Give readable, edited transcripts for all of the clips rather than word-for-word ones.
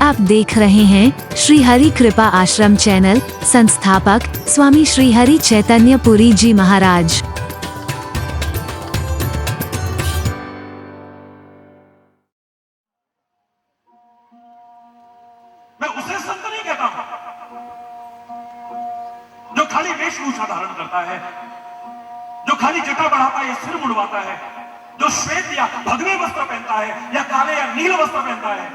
आप देख रहे हैं श्री हरि कृपा आश्रम चैनल। संस्थापक स्वामी श्री हरि चैतन्य पुरी जी महाराज। मैं उसे संत नहीं कहता हूं जो खाली वेशभूषा धारण करता है, जो खाली जटा बढ़ाता है या सिर मुड़वाता है, जो श्वेत या भगवे वस्त्र पहनता है या काले या नील वस्त्र पहनता है,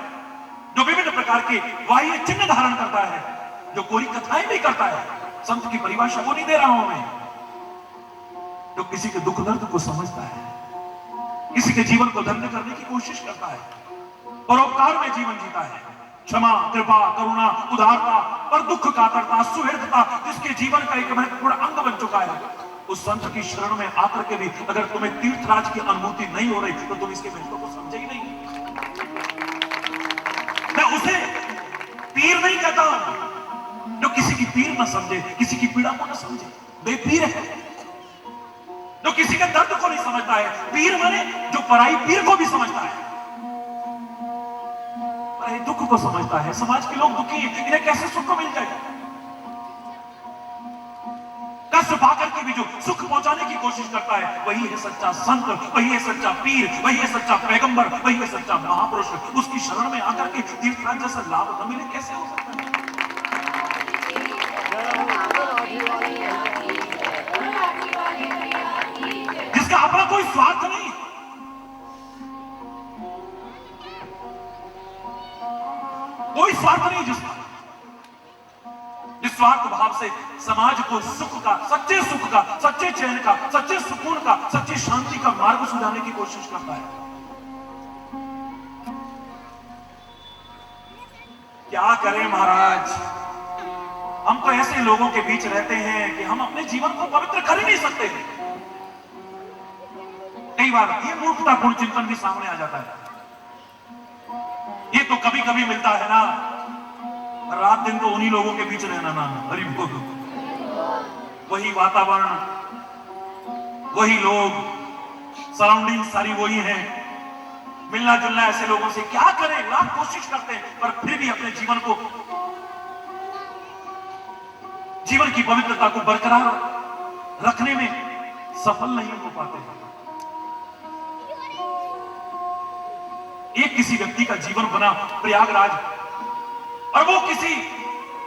जो विभिन्न प्रकार के बाह्य चिन्ह धारण करता है, जो कोई कथाएं भी करता है। संत की परिभाषा वो नहीं दे रहा हूं मैं। जो किसी के दुख दर्द को समझता है, किसी के जीवन को धन्य करने की कोशिश करता है, परोपकार में जीवन जीता है, क्षमा, कृपा, करुणा, उदारता और दुख कातरता, सुहृदता जिसके जीवन का एक महत्वपूर्ण अंग बन चुका है, उस संत की शरण में आकर के भी अगर तुम्हें तीर्थराज की अनुभूति नहीं हो रही तो तुम इसके महत्व को समझे ही नहीं। मैं उसे पीर नहीं कहता हूं जो किसी की पीर न समझे, किसी की पीड़ा को न समझे, बेपीर है। जो किसी के दर्द को नहीं समझता है, पीर माने जो पराई पीर को भी समझता है, पराई दुख को समझता है। समाज के लोग दुखी हैं, इन्हें कैसे सुख मिल जाए? कष्ट पाकर के भी जो सुख पहुंचाने की कोशिश करता है, वही है सच्चा संत, वही है सच्चा पीर, वही है सच्चा पैगंबर, वही है सच्चा महापुरुष। उसकी शरण में आकर के तीर्थराज जैसा लाभ न मिले कैसे हो सकता है? जिसका अपना कोई स्वार्थ नहीं, कोई स्वार्थ नहीं, जिस स्वार्थ भाव से समाज को सुख का, सच्चे सुख का, सच्चे चैन का, सच्चे सुकून का, सच्ची शांति का मार्ग सुझाने की कोशिश करता है। क्या करें महाराज, हम तो ऐसे लोगों के बीच रहते हैं कि हम अपने जीवन को पवित्र कर ही नहीं सकते। कई बार ये मूर्खतापूर्ण चिंतन भी सामने आ जाता है। ये तो कभी कभी मिलता है ना, रात दिन तो उन्हीं लोगों के बीच रहना ना, हरि बोल। वही वातावरण, वही लोग, सराउंडिंग सारी वही है। मिलना जुलना ऐसे लोगों से क्या करें, लाख कोशिश करते हैं पर फिर भी अपने जीवन को, जीवन की पवित्रता को बरकरार रखने में सफल नहीं हो पाते। एक किसी व्यक्ति का जीवन बना प्रयागराज, और वो किसी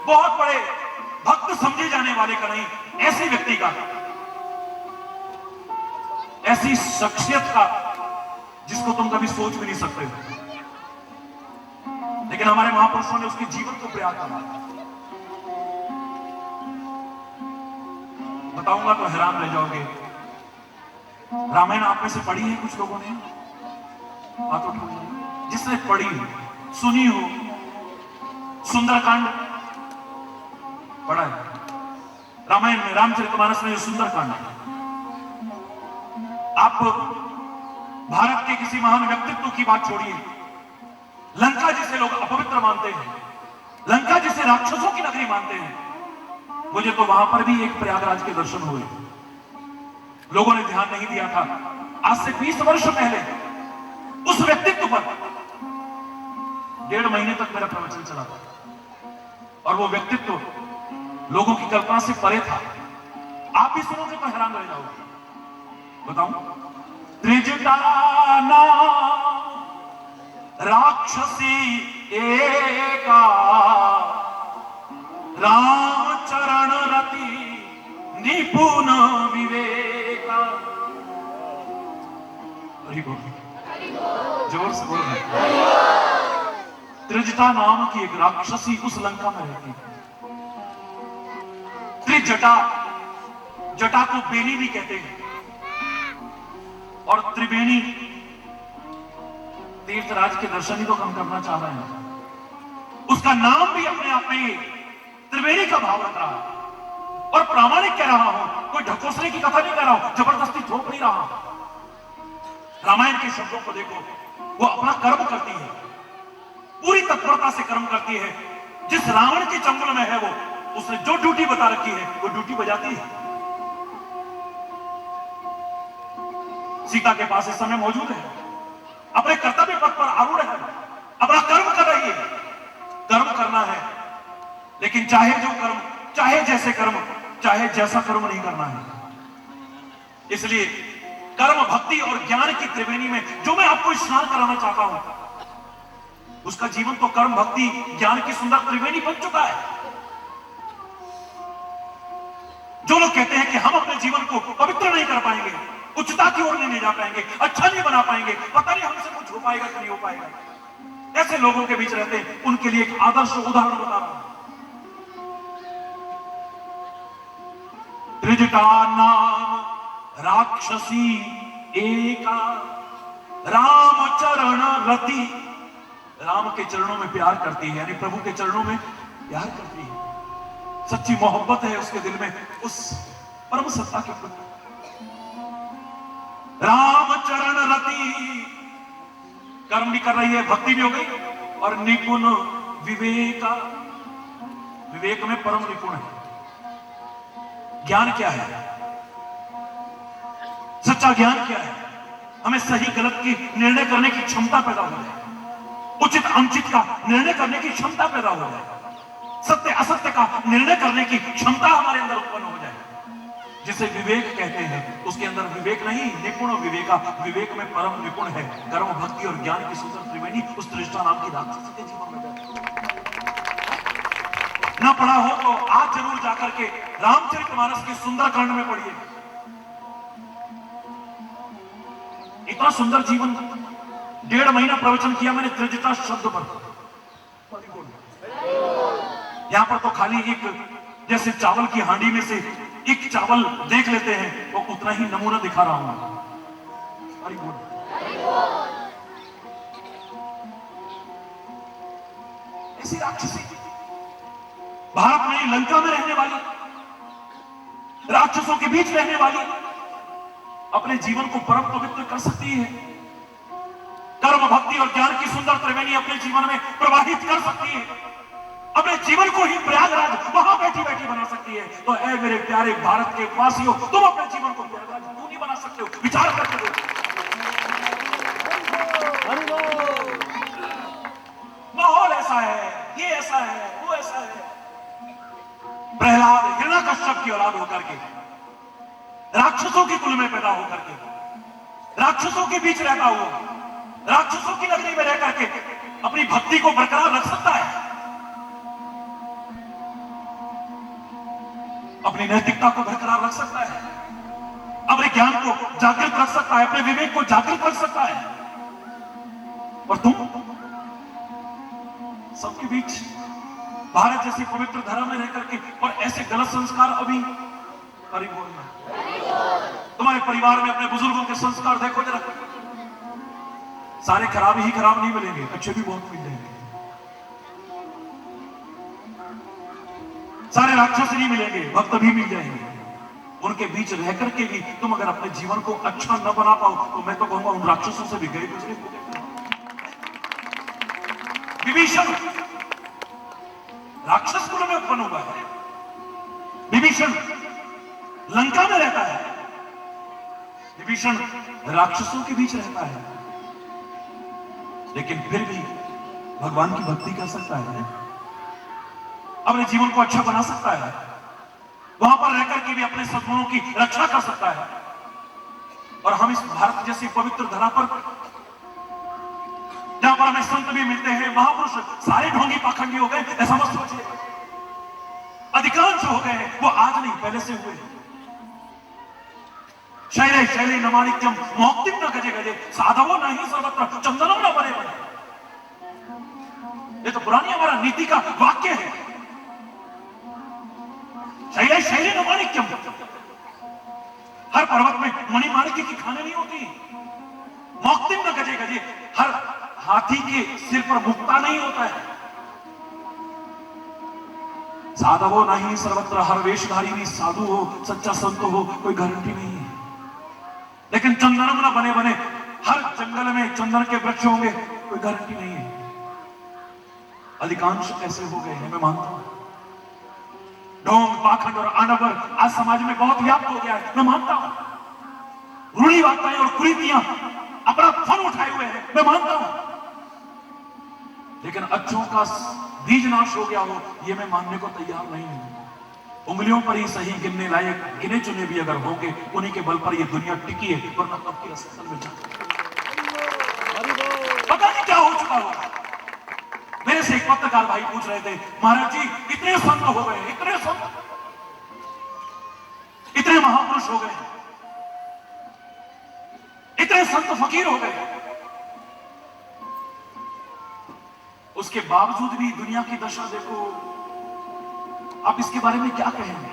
बहुत बड़े भक्त समझे जाने वाले का नहीं, ऐसे व्यक्ति का, ऐसी शख्सियत का जिसको तुम कभी सोच भी नहीं सकते। लेकिन हमारे महापुरुषों ने उसके जीवन को प्रयाग करा। बताऊंगा तो हैरान रह जाओगे। रामायण आप में से पढ़ी है कुछ लोगों ने? बात उठाओ जिसने पढ़ी हो, सुनी हो। सुंदरकांड पढ़ा है रामायण में, रामचरितमानस में। सुंदरकांड आप भारत के किसी महान व्यक्तित्व की बात छोड़िए, लंका जिसे लोग अपवित्र मानते हैं, लंका जिसे राक्षसों की नगरी मानते हैं, मुझे तो वहां पर भी एक प्रयागराज के दर्शन हुए। लोगों ने ध्यान नहीं दिया था। आज से 20 वर्ष पहले उस व्यक्तित्व पर 1.5 महीने तक मेरा प्रवचन चला था, और वो व्यक्तित्व लोगों की कल्पना से परे था। आप भी सुनोगे तो हैरान रह जाओगे। बताऊं? त्रिजटा राक्षसी एका, राम चरण रति निपुण विवेका। हरि बोल, जोर से बोल रहे। त्रिजटा नाम की एक राक्षसी उस लंका में रहती है। त्रिजटा, जटा को बेनी भी कहते हैं, और त्रिवेणी, तीर्थराज के दर्शन ही तो हम करना चाह रहे हैं। उसका नाम भी अपने आप में त्रिवेणी का भाव रख रहा है। और प्रामाणिक कह रहा हूं, कोई ढकोसले की कथा नहीं कह रहा हूं, जबरदस्ती थोप नहीं रहा हूं। रामायण के शब्दों को देखो, वो अपना कर्म करती है, पूरी तत्परता से कर्म करती है। जिस रावण के चंगुल में है वो, उसने जो ड्यूटी बता रखी है वो ड्यूटी बजाती है। सीता के पास इस समय मौजूद है, अपने कर्तव्य पथ पर आरूढ़ है, अपना कर्म कर रही है। चाहे जो कर्म, चाहे जैसे कर्म, चाहे जैसा कर्म नहीं करना है। इसलिए कर्म, भक्ति और ज्ञान की त्रिवेणी में जो मैं आपको स्नान कराना चाहता हूं, उसका जीवन तो कर्म, भक्ति, ज्ञान की सुंदर त्रिवेणी बन चुका है। जो लोग कहते हैं कि हम अपने जीवन को पवित्र नहीं कर पाएंगे, उच्चता की ओर नहीं ले जा पाएंगे, अच्छा नहीं बना पाएंगे, पता नहीं हमसे कुछ हो पाएगा कि नहीं हो पाएगा, ऐसे लोगों के बीच रहते हैं, उनके लिए एक आदर्श उदाहरण बता रहा हूं। त्रिजटा नाम राक्षसी एका, राम चरण रति, राम के चरणों में प्यार करती है, यानी प्रभु के चरणों में प्यार करती है, सच्ची मोहब्बत है उसके दिल में उस परम सत्ता के प्रति। राम चरण रति, कर्म भी कर रही है, भक्ति भी हो गई, और निपुण विवेका, विवेक में परम निपुण है। ज्ञान क्या है? सच्चा ज्ञान क्या है? हमें सही गलत की निर्णय करने की क्षमता पैदा हो जाए, उचित अनुचित का निर्णय करने की क्षमता पैदा हो जाए, सत्य असत्य का निर्णय करने की क्षमता हमारे अंदर उत्पन्न हो जाए, जिसे विवेक कहते हैं। उसके अंदर विवेक नहीं, निपुण विवेका, विवेक में परम निपुण है। कर्म, भक्ति और ज्ञान की सुंदर त्रिवेणी उस त्रिष्टा नाम की राक्षसी के जीवन में बैठे। ना पढ़ा हो तो आज जरूर जाकर के रामचरितमानस के सुंदरकांड में पढ़िए। इतना सुंदर जीवन, 1.5 महीना प्रवचन किया मैंने त्रिजटा शब्द पर। यहां पर तो खाली एक, जैसे चावल की हांडी में से एक चावल देख लेते हैं, वो उतना ही नमूना दिखा रहा हूं। ऐसी राक्षसी, भारत में लंका में रहने वाली, राक्षसों के बीच रहने वाली, अपने जीवन को परम पवित्र कर सकती है। कर्म, भक्ति और ज्ञान की सुंदर त्रिवेणी अपने जीवन में प्रवाहित कर सकती है। अपने जीवन को ही प्रयागराज वहां बैठी बैठी बना सकती है। तो ऐ मेरे प्यारे भारत के वासियों, तुम अपने जीवन को प्रयागराज क्यों नहीं बना सकते हो? विचार करके देखो। माहौल ऐसा है, ये ऐसा है, वो ऐसा है। प्रहलाद हिरण्यकश्यप की औलाद होकर के, राक्षसों के कुल में पैदा होकर के, राक्षसों के बीच रहता हुआ, राक्षसों की नगरी में रहकर के अपनी भक्ति को बरकरार रख सकता है, अपनी नैतिकता को बरकरार रख सकता है, अपने ज्ञान को जागृत रख सकता है, अपने विवेक को जागृत रख सकता है। और तुम सबके बीच भारत जैसी पवित्र धर्म में रहकर के, और ऐसे गलत संस्कार अभी परिपूर्ण है। तुम्हारे परिवार में अपने बुजुर्गों के संस्कार देखो जरा, सारे खराब ही खराब नहीं मिलेंगे, अच्छे भी बहुत मिल जाएंगे। सारे राक्षस नहीं मिलेंगे, भक्त भी मिल जाएंगे। उनके बीच रह करके भी तुम अगर अपने जीवन को अच्छा न बना पाओ, तो मैं तो कहूंगा उन राक्षसों से भी गए गुजरे। विभीषण राक्षस कुल में उत्पन्न हुआ है। विभीषण लंका में रहता है, विभीषण राक्षसों के बीच रहता है, लेकिन फिर भी भगवान की भक्ति कर सकता है, अपने जीवन को अच्छा बना सकता है, वहां पर रहकर के भी अपने सद्गुणों की रक्षा कर सकता है। और हम इस भारत जैसी पवित्र धरा पर, जहां पर हमें संत भी मिलते हैं, महापुरुष सारे ढोंगी पाखंडी हो गए, ऐसा मत सोचिए। अधिकांश हो गए हैं, वो आज नहीं पहले से हुए। शैले शैले नमानित्यम मौक्तिम न गजे गजे, साधवो नहीं सर्वत्र चंदनम न बने बने। ये तो पुरानी हमारा नीति का वाक्य है। शैले शैले नमानित्यम, हर पर्वत में मणिमाणिक्य की खाने नहीं होती। मौक्तिम न गजे गजे, हर हाथी के सिर पर मुक्ता नहीं होता है। साधवो नहीं सर्वत्र, हर वेशधारी भी साधु हो, सच्चा संत हो, कोई गारंटी नहीं है। लेकिन चंदनम न बने बने, हर जंगल में चंदन के वृक्ष होंगे, कोई गारंटी नहीं है। अधिकांश ऐसे हो गए हैं, मैं मानता हूं। ढोंग, पाखंड और आडंबर आज समाज में बहुत व्याप्त हो गया है, मैं मानता हूं। रूढ़िवादिताएं और कुरीतियां अपना फन उठाए हुए हैं, मैं मानता हूं। लेकिन अच्छों का बीज नाश हो गया हो, यह मैं मानने को तैयार नहीं हूं। उंगलियों पर ही सही गिनने लायक गिने चुने भी अगर होंगे, उन्हीं के बल पर यह दुनिया टिकी है, वरना कब की अस्पताल में जाती। पता नहीं क्या हो चुका होगा। मेरे से एक पत्रकार भाई पूछ रहे थे, महाराज जी इतने संत हो गए, इतने संत, इतने महापुरुष हो गए, इतने संत फकीर हो गए, उसके बावजूद भी दुनिया की दशा देखो, आप इसके बारे में क्या कहेंगे?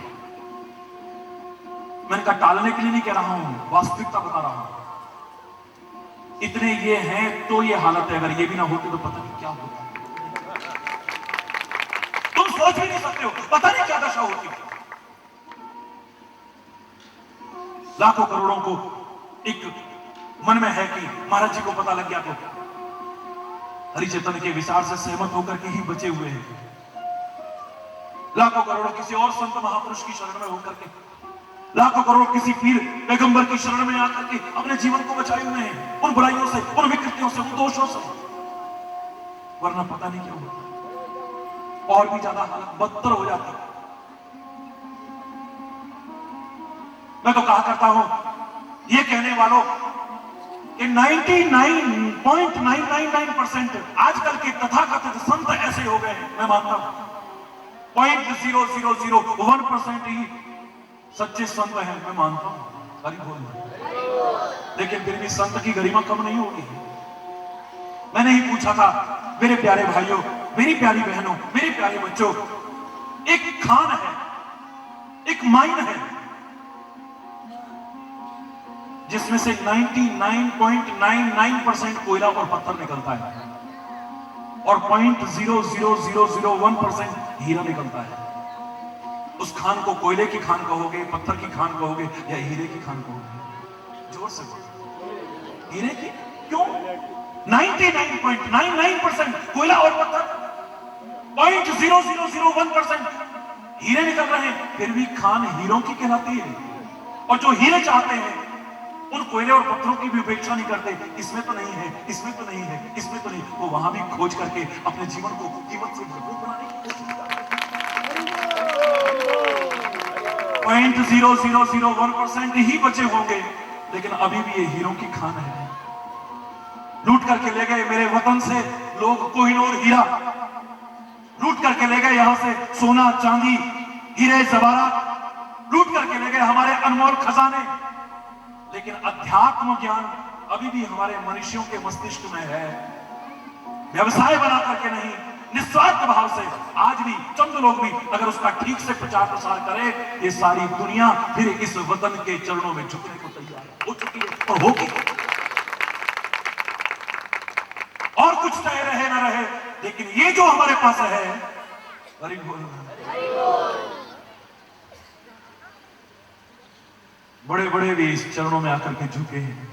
मैंने कहा टालने के लिए नहीं कह रहा हूं, वास्तविकता बता रहा हूं। इतने ये हैं तो ये हालत है, अगर ये भी ना होते तो पता नहीं क्या होता। तुम सोच भी नहीं सकते हो, पता नहीं क्या दशा होती। लाखों करोड़ों को एक मन में है कि महाराज जी को पता लग गया तो हरिचेतन के विचार से सहमत होकर के ही बचे हुए हैं। लाखों करोड़ों किसी और संत महापुरुष की शरण में होकर के, लाखों करोड़ किसी पीर पैगंबर की शरण में आकर के अपने जीवन को बचाए हुए हैं, उन बुराइयों से, उन विकृतियों से, उन दोषों से, वरना पता नहीं क्या होता, और भी ज्यादा हालत बदतर हो जाती। मैं तो कहा करता हूं, ये कहने वालों कि 99.999% आजकल के तथाकथित संत ऐसे हो गए हैं, मैं मानता हूं 0.0001% ही सच्चे संत हैं, मैं मानता हूं, हरि बोल। लेकिन फिर भी संत की गरिमा कम नहीं होगी। मैंने ही पूछा था, मेरे प्यारे भाइयों, मेरी प्यारी बहनों, मेरे प्यारे बच्चों, एक खान है, एक माइन है, जिसमें से 99.99% कोयला और पत्थर निकलता है और 0.00001% हीरा निकलता है। उस खान को कोयले की खान कहोगे, पत्थर की खान कहोगे या हीरे की खान कहोगे? जोर से बोलो, हीरे की। क्यों? 99.99% कोयला और पत्थर, 0.0001% हीरे निकल रहे हैं, फिर भी खान हीरों की कहलाती है। और जो हीरे चाहते हैं उन कोयले और पत्थरों की भी उपेक्षा नहीं करते, इसमें तो नहीं है, इसमें तो नहीं है, इसमें तो नहीं, वो वहां भी खोज करके अपने जीवन को कीमत से भरपूर बनाने की कोशिश करते हैं। 0.0001% ही बचे होंगे, लेकिन अभी भी ये हीरों की खान है। लूट करके ले गए मेरे वतन से लोग कोहिनूर हीरा, लूट करके ले गए यहां से सोना चांदी हीरे जवाहरात, लूट करके ले गए हमारे अनमोल खजाने, लेकिन अध्यात्म ज्ञान अभी भी हमारे मनुष्यों के मस्तिष्क में है। व्यवसाय बना करके नहीं, निस्वार्थ भाव से आज भी चंद लोग भी अगर उसका ठीक से प्रचार प्रसार करे, ये सारी दुनिया फिर इस वतन के चरणों में झुकने को तैयार हो चुकी है और होगी। और कुछ तय रहे ना रहे, लेकिन ये जो हमारे पास है, हरि बोल, बड़े बड़े भी इस चरणों में आकर के झुके हैं।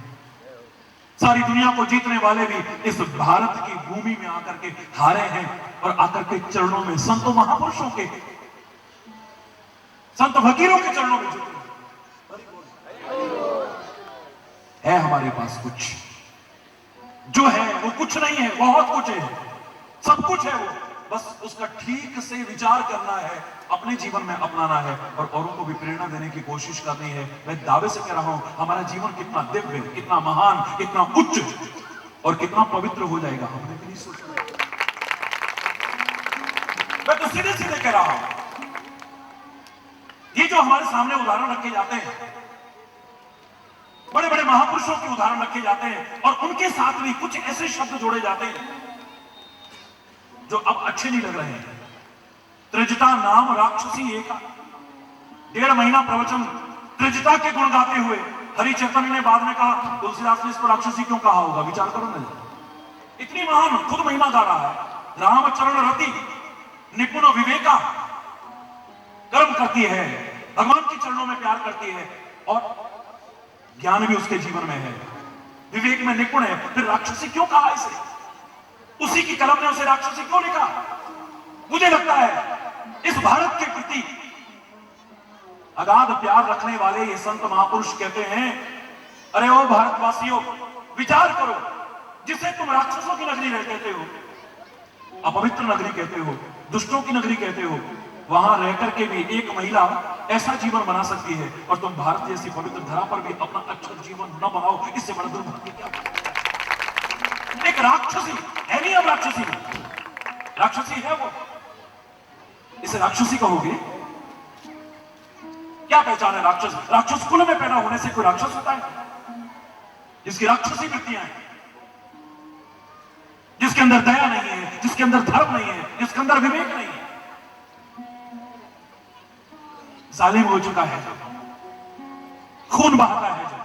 सारी दुनिया को जीतने वाले भी इस भारत की भूमि में आकर के हारे हैं और आकर के चरणों में, संतों महापुरुषों के, संत फकीरों के चरणों में झुके है। हमारे पास कुछ जो है वो कुछ नहीं है, बहुत कुछ है, सब कुछ है वो, बस उसका ठीक से विचार करना है, अपने जीवन में अपनाना है और औरों को भी प्रेरणा देने की कोशिश करनी है। मैं दावे से कह रहा हूं, हमारा जीवन कितना दिव्य, कितना महान, कितना उच्च और कितना पवित्र हो जाएगा, हमने भी नहीं सोचा। मैं तो सीधे सीधे कह रहा हूं, ये जो हमारे सामने उदाहरण रखे जाते हैं, बड़े बड़े महापुरुषों के उदाहरण रखे जाते हैं और उनके साथ भी कुछ ऐसे शब्द जोड़े जाते हैं जो अब अच्छे नहीं लग रहे हैं। त्रिजटा नाम राक्षसी एका, 1.5 महीना प्रवचन त्रिजटा के गुण गाते हुए हरिचेतन ने बाद में कहा, तुलसीदास ने इसको राक्षसी क्यों कहा होगा, विचार करो ना। इतनी महान, खुद महिमा गा रहा है, रामचरण रति निपुण विवेका, कर्म करती है, भगवान के चरणों में प्यार करती है और ज्ञान भी उसके जीवन में है, विवेक में निपुण है, फिर राक्षसी क्यों कहा इसे? उसी की कलम ने उसे राक्षसी क्यों लिखा? मुझे लगता है इस भारत के प्रति अगाध प्यार रखने वाले ये संत महापुरुष कहते हैं, अरे ओ भारतवासियों, विचार करो, जिसे तुम राक्षसों की नगरी कहते हो, अपवित्र नगरी कहते हो, दुष्टों की नगरी कहते हो, वहां रह करके भी एक महिला ऐसा जीवन बना सकती है और तुम भारत जैसी पवित्र धरा पर भी अपना अच्छा जीवन न बनाओ, इससे बड़ा दुर्भाग्य क्या बात है? एक राक्षसी है, नहीं अब राक्षसी नहीं, राक्षसी है वो, इसे राक्षसी कहोगे? क्या पहचान है राक्षस? राक्षस कुल में पैदा होने से कोई राक्षस होता है? जिसकी राक्षसी वृत्तियां हैं, जिसके अंदर दया नहीं है, जिसके अंदर धर्म नहीं है, जिसके अंदर विवेक नहीं है, जालिम हो चुका है, खून बहाता है जो।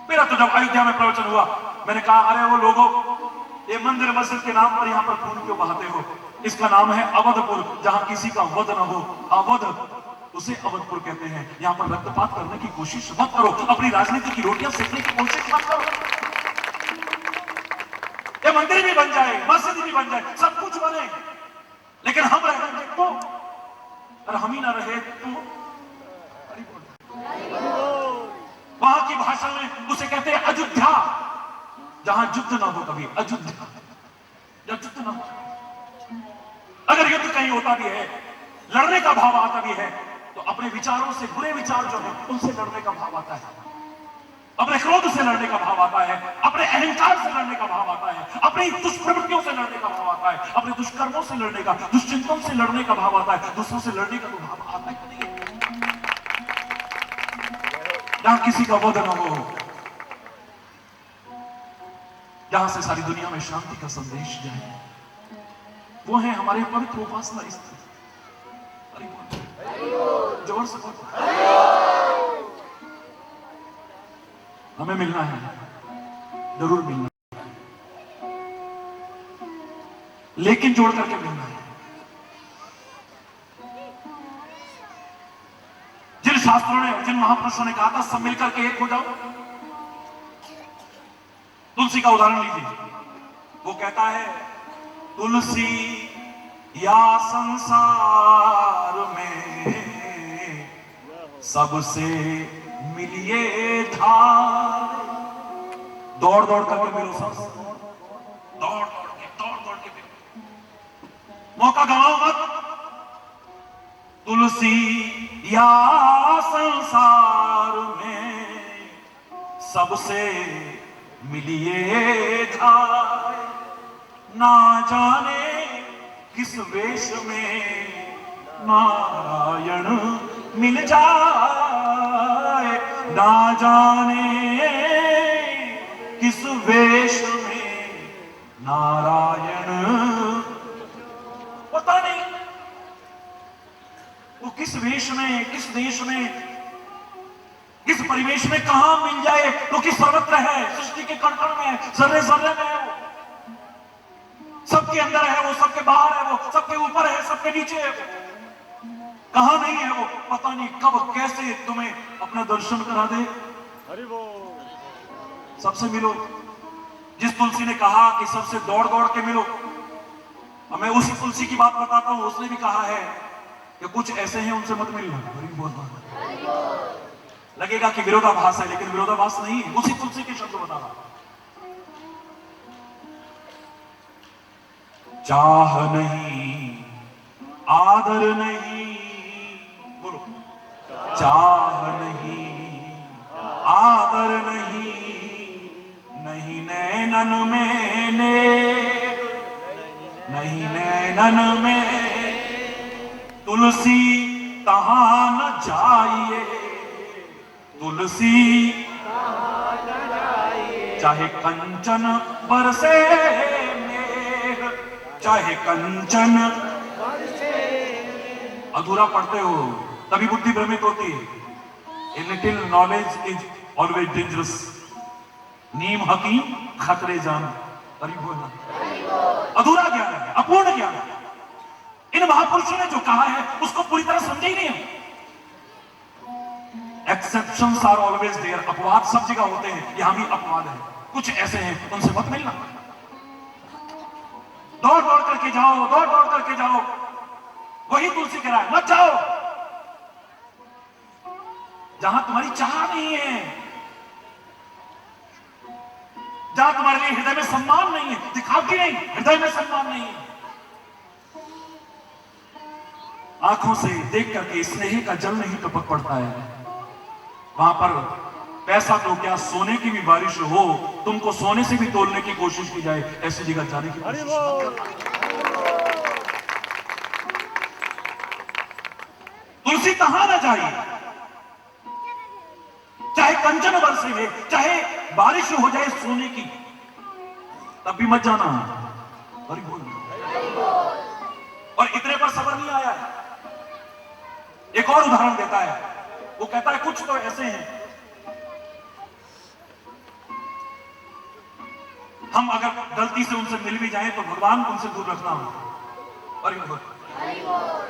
मेरा तो जब अयोध्या में प्रवचन हुआ, मैंने कहा अरे वो लोगों, ये मंदिर मस्जिद के नाम पर यहां पर खून क्यों बहाते हो? इसका नाम है अवधपुर, जहां किसी का वध न हो। अवध, उसे अवधपुर कहते हैं। यहां पर रक्तपात करने की कोशिश मत करो, अपनी राजनीति की रोटियां सेकने की कोशिश मत करो। ये मंदिर भी बन जाए, मस्जिद भी बन जाए, सब कुछ बने, लेकिन हम रहेंगे तो, और हम ही ना रहे तो। वहां की भाषा में उसे कहते हैं अयोध्या, जहां युद्ध ना हो कभी, अयोध्या जहां युद्ध ना हो। अगर युद्ध कहीं होता भी है, लड़ने का भाव आता भी है, तो अपने विचारों से, बुरे विचार जो है उनसे लड़ने का भाव आता है, अपने क्रोध से लड़ने का भाव आता है, अपने अहंकार से लड़ने का भाव आता है, अपनी दुष्प्रवृत्तियों से लड़ने का भाव आता है, अपने दुष्कर्मों से लड़ने का, दुष्चिंतन से लड़ने का भाव आता है, दूसरों से लड़ने का तो भाव आता है नहीं। जहां किसी का वध न हो, जहां से सारी दुनिया में शांति का संदेश जाए, वो है हमारे पवित्र उपासना स्थल। जोर से बोल, हमें मिलना है, जरूर मिलना है, लेकिन जोड़ करके मिलना है। जिन शास्त्रों ने, जिन महापुरुषों ने कहा था सब मिलकर के एक हो जाओ, तुलसी का उदाहरण लीजिए। वो कहता है तुलसी या संसार में सबसे मिलिए धार। दौड़ दौड़ करके मिलो, सब दौड़ दौड़ के मिलो, मौका गवाओ मत। तुलसी या संसार में सबसे मिलिए धार। ना जाने किस वेश में नारायण मिल जाए, ना जाने किस वेश में नारायण, पता नहीं वो किस वेश में, किस देश में, किस परिवेश में कहां मिल जाए, तो किस सर्वत्र है, सृष्टि के कण कण में, जर्रे जर्रे में है वो, सबके अंदर है वो, सबके बाहर है वो, सबके ऊपर है, सबके नीचे है वो, कहां नहीं है वो पता नहीं, कब कैसे तुम्हें अपना दर्शन करा दे। सबसे मिलो। जिस तुलसी ने कहा कि सबसे दौड़ दौड़ के मिलो, और मैं उसी तुलसी की बात बताता हूं, उसने भी कहा है कि कुछ ऐसे हैं उनसे मत मिलना। लगेगा कि विरोधाभास है, लेकिन विरोधाभास नहीं है, उसी तुलसी के शब्द बता रहा। चाह नहीं, आदर नहीं, बोलो, चाह नहीं, आदर नहीं, नहीं नैनन में नेह, नहीं नैनन में तुलसी तहां न जाइए, तुलसी चाहे कंचन बरसे मेघ, चाहे कंचन, अधूरा पढ़ते हो तभी बुद्धि भ्रमित होती है। A little knowledge is always dangerous. नीम हकीम खतरे जान, अरे बोलना अधूरा ज्ञान है, अपूर्ण ज्ञान है। इन महापुरुषों ने जो कहा है उसको पूरी तरह समझे ही नहीं। Exceptions are always there. अपवाद सब जगह होते हैं, यहां भी अपवाद है। कुछ ऐसे हैं उनसे मत मिलना। दौड़ दौड़ करके जाओ, दौड़ दौड़ करके जाओ, वही तुलसी कह रहा है मत जाओ जहां तुम्हारी चाह नहीं है, जहां तुम्हारे लिए हृदय में सम्मान नहीं है, दिखावटी नहीं, हृदय में सम्मान नहीं है, आंखों से देख करके स्नेह का जल नहीं टपक पड़ता है, वहां पर पैसा तो क्या सोने की भी बारिश हो, तुमको सोने से भी तोलने की कोशिश की जाए, ऐसी जगह जाने की कोशिश मत करना। तुलसी कहां ना चाहिए, चाहे कंचन बरसे में, चाहे बारिश हो जाए सोने की, तब भी मत जाना। हरि बोल। और इतने पर सबर नहीं आया है, एक और उदाहरण देता है। वो कहता है कुछ तो ऐसे हैं, हम अगर गलती से उनसे मिल भी जाएं तो भगवान उनसे दूर रखना हो। हरि बोल।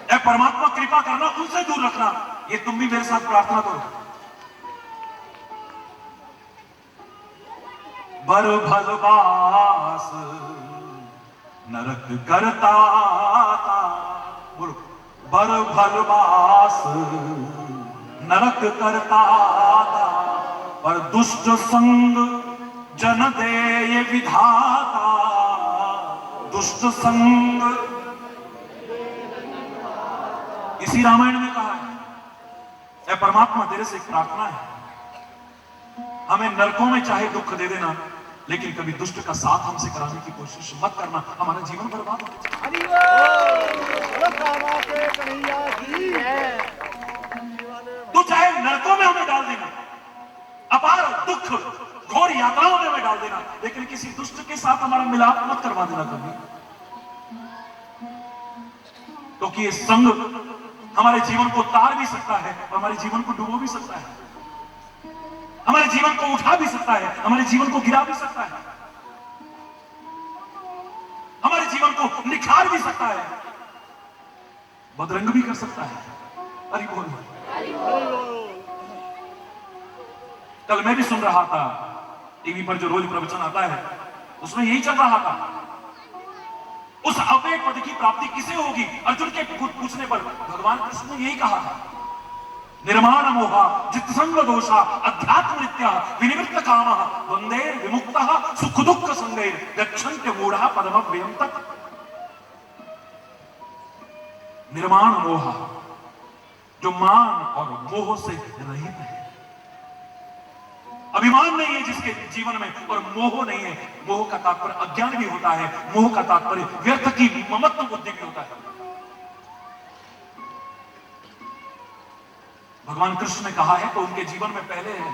ऐ परमात्मा कृपा करना, उनसे दूर रखना। ये तुम भी मेरे साथ प्रार्थना करो। बर भलवास नरक करता था, बोलो, बर भलवास नरक करता था, पर दुष्ट संग जन दे ये विधाता, दुष्ट संग। इसी रामायण में कहा है, ऐ परमात्मा तेरे से एक प्रार्थना है, हमें नरकों में चाहे दुख दे देना, लेकिन कभी दुष्ट का साथ हमसे कराने की कोशिश मत करना, हमारा जीवन बर्बाद हो जाए। तू चाहे नरकों में हमें डाल देना, अपार दुख घोर यात्राओं में हमें डाल देना, लेकिन किसी दुष्ट के साथ हमारा मिलाप मत करवा देना कभी, क्योंकि ये संग हमारे जीवन को तार भी सकता है, हमारे जीवन को डुबो भी सकता है, हमारे जीवन को उठा भी सकता है, हमारे जीवन को गिरा भी सकता है, हमारे जीवन को निखार भी सकता है, बदरंग भी कर सकता है। हरि बोल। कल मैं भी सुन रहा था टीवी पर जो रोज प्रवचन आता है, उसमें यही चल रहा था, उस अव्यय पद की प्राप्ति किसे होगी। अर्जुन के पूछने पर भगवान कृष्ण ने यही कहा था, निर्माण मोहा जितसंग दोषा अध्यात्म नित्या विनिवृत्त काम वंदे विमुक्ता सुख दुख संगे गच्छन्त्य मूढ़ा पदमव्ययम् तत्। निर्माण मोहा, जो मान और मोह से रहित है, अभिमान नहीं है जिसके जीवन में, और मोह नहीं है। मोह का तात्पर्य अज्ञान भी होता है, मोह का तात्पर्य व्यर्थ की ममत्व बुद्धि भी होता है। भगवान कृष्ण ने कहा है तो उनके जीवन में पहले है,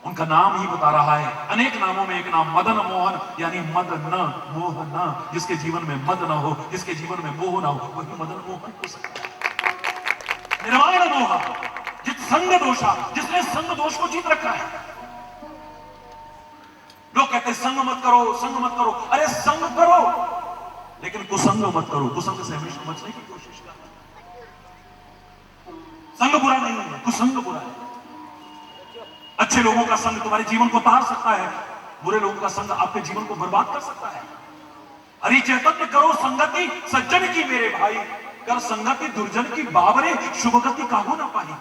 उनका नाम ही बता रहा है, अनेक नामों में एक नाम मदन मोहन, यानी मद न मोह न, जिसके जीवन में मद न हो, जिसके जीवन में मोह न हो, वही मदन मोहन हो सकता है। निर्वाण मोह जित संग दोषा, जिसने संग दोष को जीत रखा है। लोग कहते हैं संग मत करो, संग मत करो, अरे संग करो, लेकिन कुसंग मत करो, कुसंग से हमेशा बचने की कोशिश करो। संग बुरा नहीं है, कुसंग बुरा है। अच्छे लोगों का संग तुम्हारे जीवन को तार सकता है, बुरे लोगों का संग आपके जीवन को बर्बाद कर सकता है। हरि चैतन्य करो संगति सज्जन की मेरे भाई, कर संगति दुर्जन की बाबरे शुभ गति काहू ना पाई।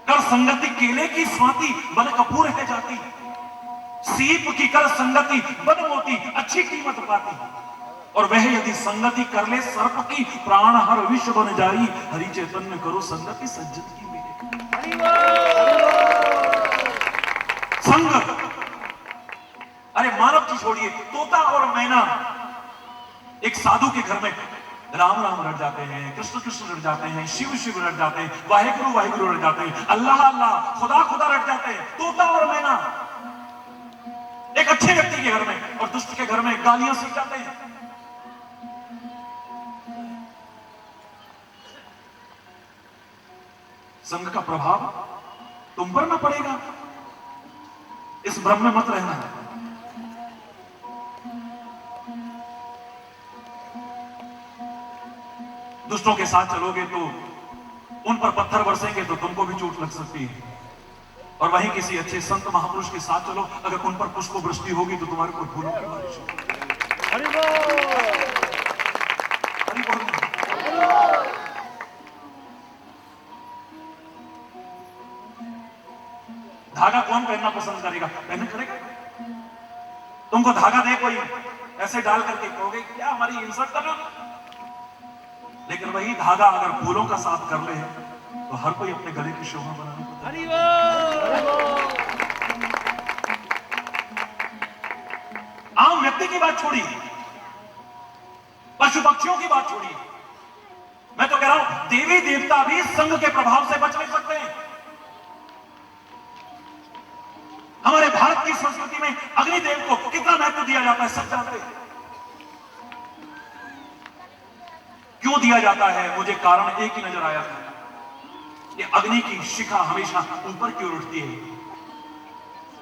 कर संगति केले की स्वाति बन कपूर है जाती, सीप की कर संगति बन मोती अच्छी कीमत पाती, और वह यदि संगति कर ले सर्प की प्राण हर विश्व बन जाई। हरि चैतन्य करो संगति सज्जन की मेरे। संग, अरे मानव की छोड़िए, तोता और मैना एक साधु के घर में राम राम रट जाते हैं, कृष्ण कृष्ण रट जाते हैं, शिव शिव रट जाते हैं, वाहेगुरु वाहेगुरु रट जाते हैं, अल्लाह अल्लाह खुदा खुदा रट जाते हैं, तोता और मैना। एक अच्छे व्यक्ति के घर में और दुष्ट के घर में गालियां सीख जाते हैं। संग का प्रभाव तुम पर ना पड़ेगा, इस भ्रम में मत रहना है। दुष्टों के साथ चलोगे तो उन पर पत्थर बरसेंगे तो तुमको भी चोट लग सकती है, और वहीं किसी अच्छे संत महापुरुष के साथ चलो, अगर उन पर पुष्प वृष्टि होगी तो तुम्हारे कोई फूलों की बारिश होगी। हरि बोल, हरि बोल। धागा कौन पहनना पसंद करेगा? पहन करेगा? तुमको धागा दे कोई, ऐसे डाल करके कहोगे क्या हमारी इंसल्ट कर रहे हो? लेकिन वही धागा अगर फूलों का साथ कर ले तो हर कोई अपने गले की शोभा बनाने को तैयार। आम व्यक्ति की बात छोड़िए, पशु पक्षियों की बात छोड़िए, मैं तो कह रहा हूं देवी देवता भी संग के प्रभाव से बच नहीं सकते हैं। हमारे भारत की संस्कृति में अग्निदेव को कितना महत्व दिया जाता है सब जानते हैं। क्यों दिया जाता है? मुझे कारण एक ही नजर आया था कि अग्नि की शिखा हमेशा ऊपर की ओर उठती है।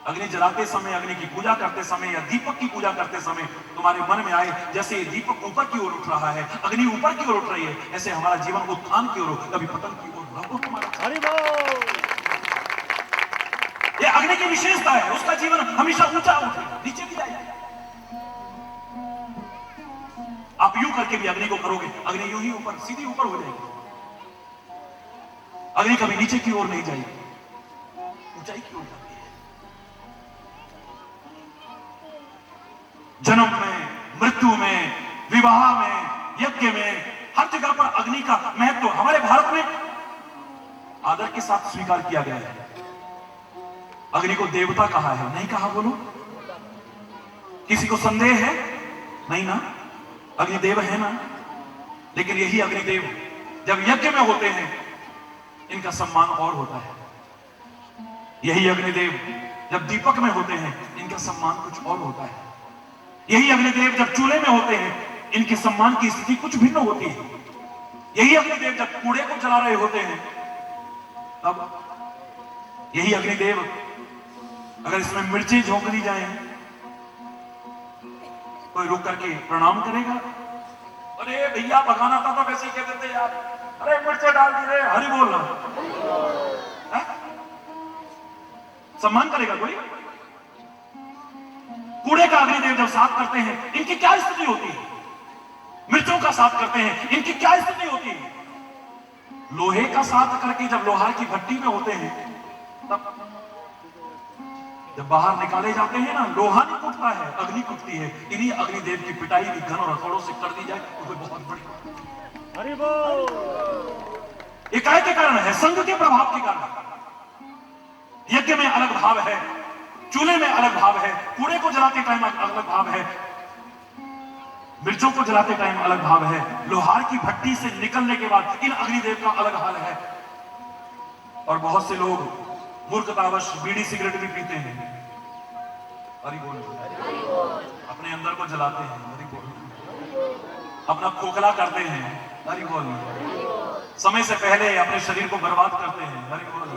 अग्नि जलाते समय, अग्नि की पूजा करते समय या दीपक की पूजा करते समय तुम्हारे मन में आए जैसे ये दीपक ऊपर की ओर उठ रहा है, अग्नि ऊपर की ओर उठ रही है, ऐसे हमारा जीवन उत्थान की ओर हो, कभी पतन की ओर न हो हमारा। ये अग्नि की विशेषता है, उसका जीवन हमेशा ऊंचा उठे, नीचे भी जाए। आप यूं करके भी अग्नि को करोगे, अग्नि यूं ही ऊपर सीधी ऊपर हो जाएगी, अग्नि कभी नीचे की ओर नहीं जाएगी, ऊंचाई की ओर जाती है। जन्म में, मृत्यु में, विवाह में, यज्ञ में, हर जगह पर अग्नि का महत्व हमारे भारत में आदर के साथ स्वीकार किया गया है। अग्नि को देवता कहा है, नहीं कहा? बोलो, किसी को संदेह है? नहीं ना? अग्निदेव है ना? लेकिन यही अग्निदेव जब यज्ञ में होते हैं इनका सम्मान और होता है। यही अग्निदेव जब दीपक में होते हैं इनका सम्मान कुछ और होता है। यही अग्निदेव जब चूल्हे में होते हैं इनके सम्मान की स्थिति कुछ भिन्न होती है। यही अग्निदेव जब कूड़े को जला रहे होते हैं तब यही अग्निदेव अगर इसमें मिर्ची झोंक दी जाए, कोई रुक करके प्रणाम करेगा? अरे भैया भगाना था तो वैसे ही कह देते यार, अरे मिर्चे डाल दी रे, हरि बोलना। सम्मान करेगा कोई? कूड़े का अग्निदेव जब साफ करते हैं इनकी क्या स्थिति होती है? मिर्चों का साफ करते हैं इनकी क्या स्थिति होती है? लोहे का साफ करके जब लोहार की भट्टी में होते हैं तब जब बाहर निकाले जाते हैं ना, लोहा नहीं कुटता है, अग्नि कुटती है। इन्हीं अग्निदेव की पिटाई भी घन और हथौड़ों से कर दी जाए तो कोई बहुत बड़ी इकाई के कारण है, संघ के प्रभाव के कारण। यज्ञ में अलग भाव है, चूल्हे में अलग भाव है, कूड़े को जलाते टाइम अलग भाव है, मिर्चों को जलाते टाइम अलग भाव है, लोहार की भट्टी से निकलने के बाद इन अग्निदेव का अलग हाल है। और बहुत से लोग मूर्खतावश बीड़ी सिगरेट भी पीते हैं, हरि बोल, अपने अंदर को जलाते हैं, हरि बोल, अपना खोखला करते हैं, हरि बोल, समय से पहले अपने शरीर को बर्बाद करते हैं, हरि बोल।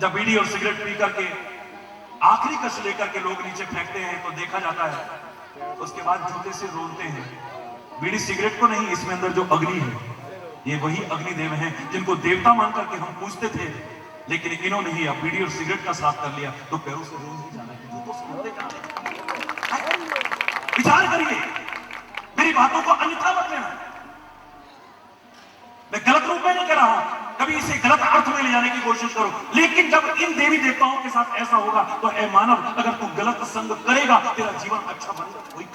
जब बीड़ी और सिगरेट पी करके आखिरी कश लेकर के लोग नीचे फेंकते हैं तो देखा जाता है उसके बाद जूते से रोलते हैं। बीड़ी सिगरेट को नहीं, इसमें अंदर जो अग्नि है ये वही अग्निदेव हैं जिनको देवता मान करके हम पूछते थे, लेकिन इन्होंने ही अब बीड़ी और सिगरेट का साथ कर लिया तो पैरों से रोज ही जाना है, जूतों से रोते जाना है। विचार करिए, मेरी बातों को अन्यथा मत लेना, मैं गलत रूप में नहीं कह रहा हूं, कभी इसे गलत अर्थ में ले जाने की कोशिश करो, लेकिन जब इन देवी देवताओं के साथ ऐसा होगा तो ऐ मानव, अगर तू गलत संग करेगा तेरा जीवन अच्छा बनेगा, कोई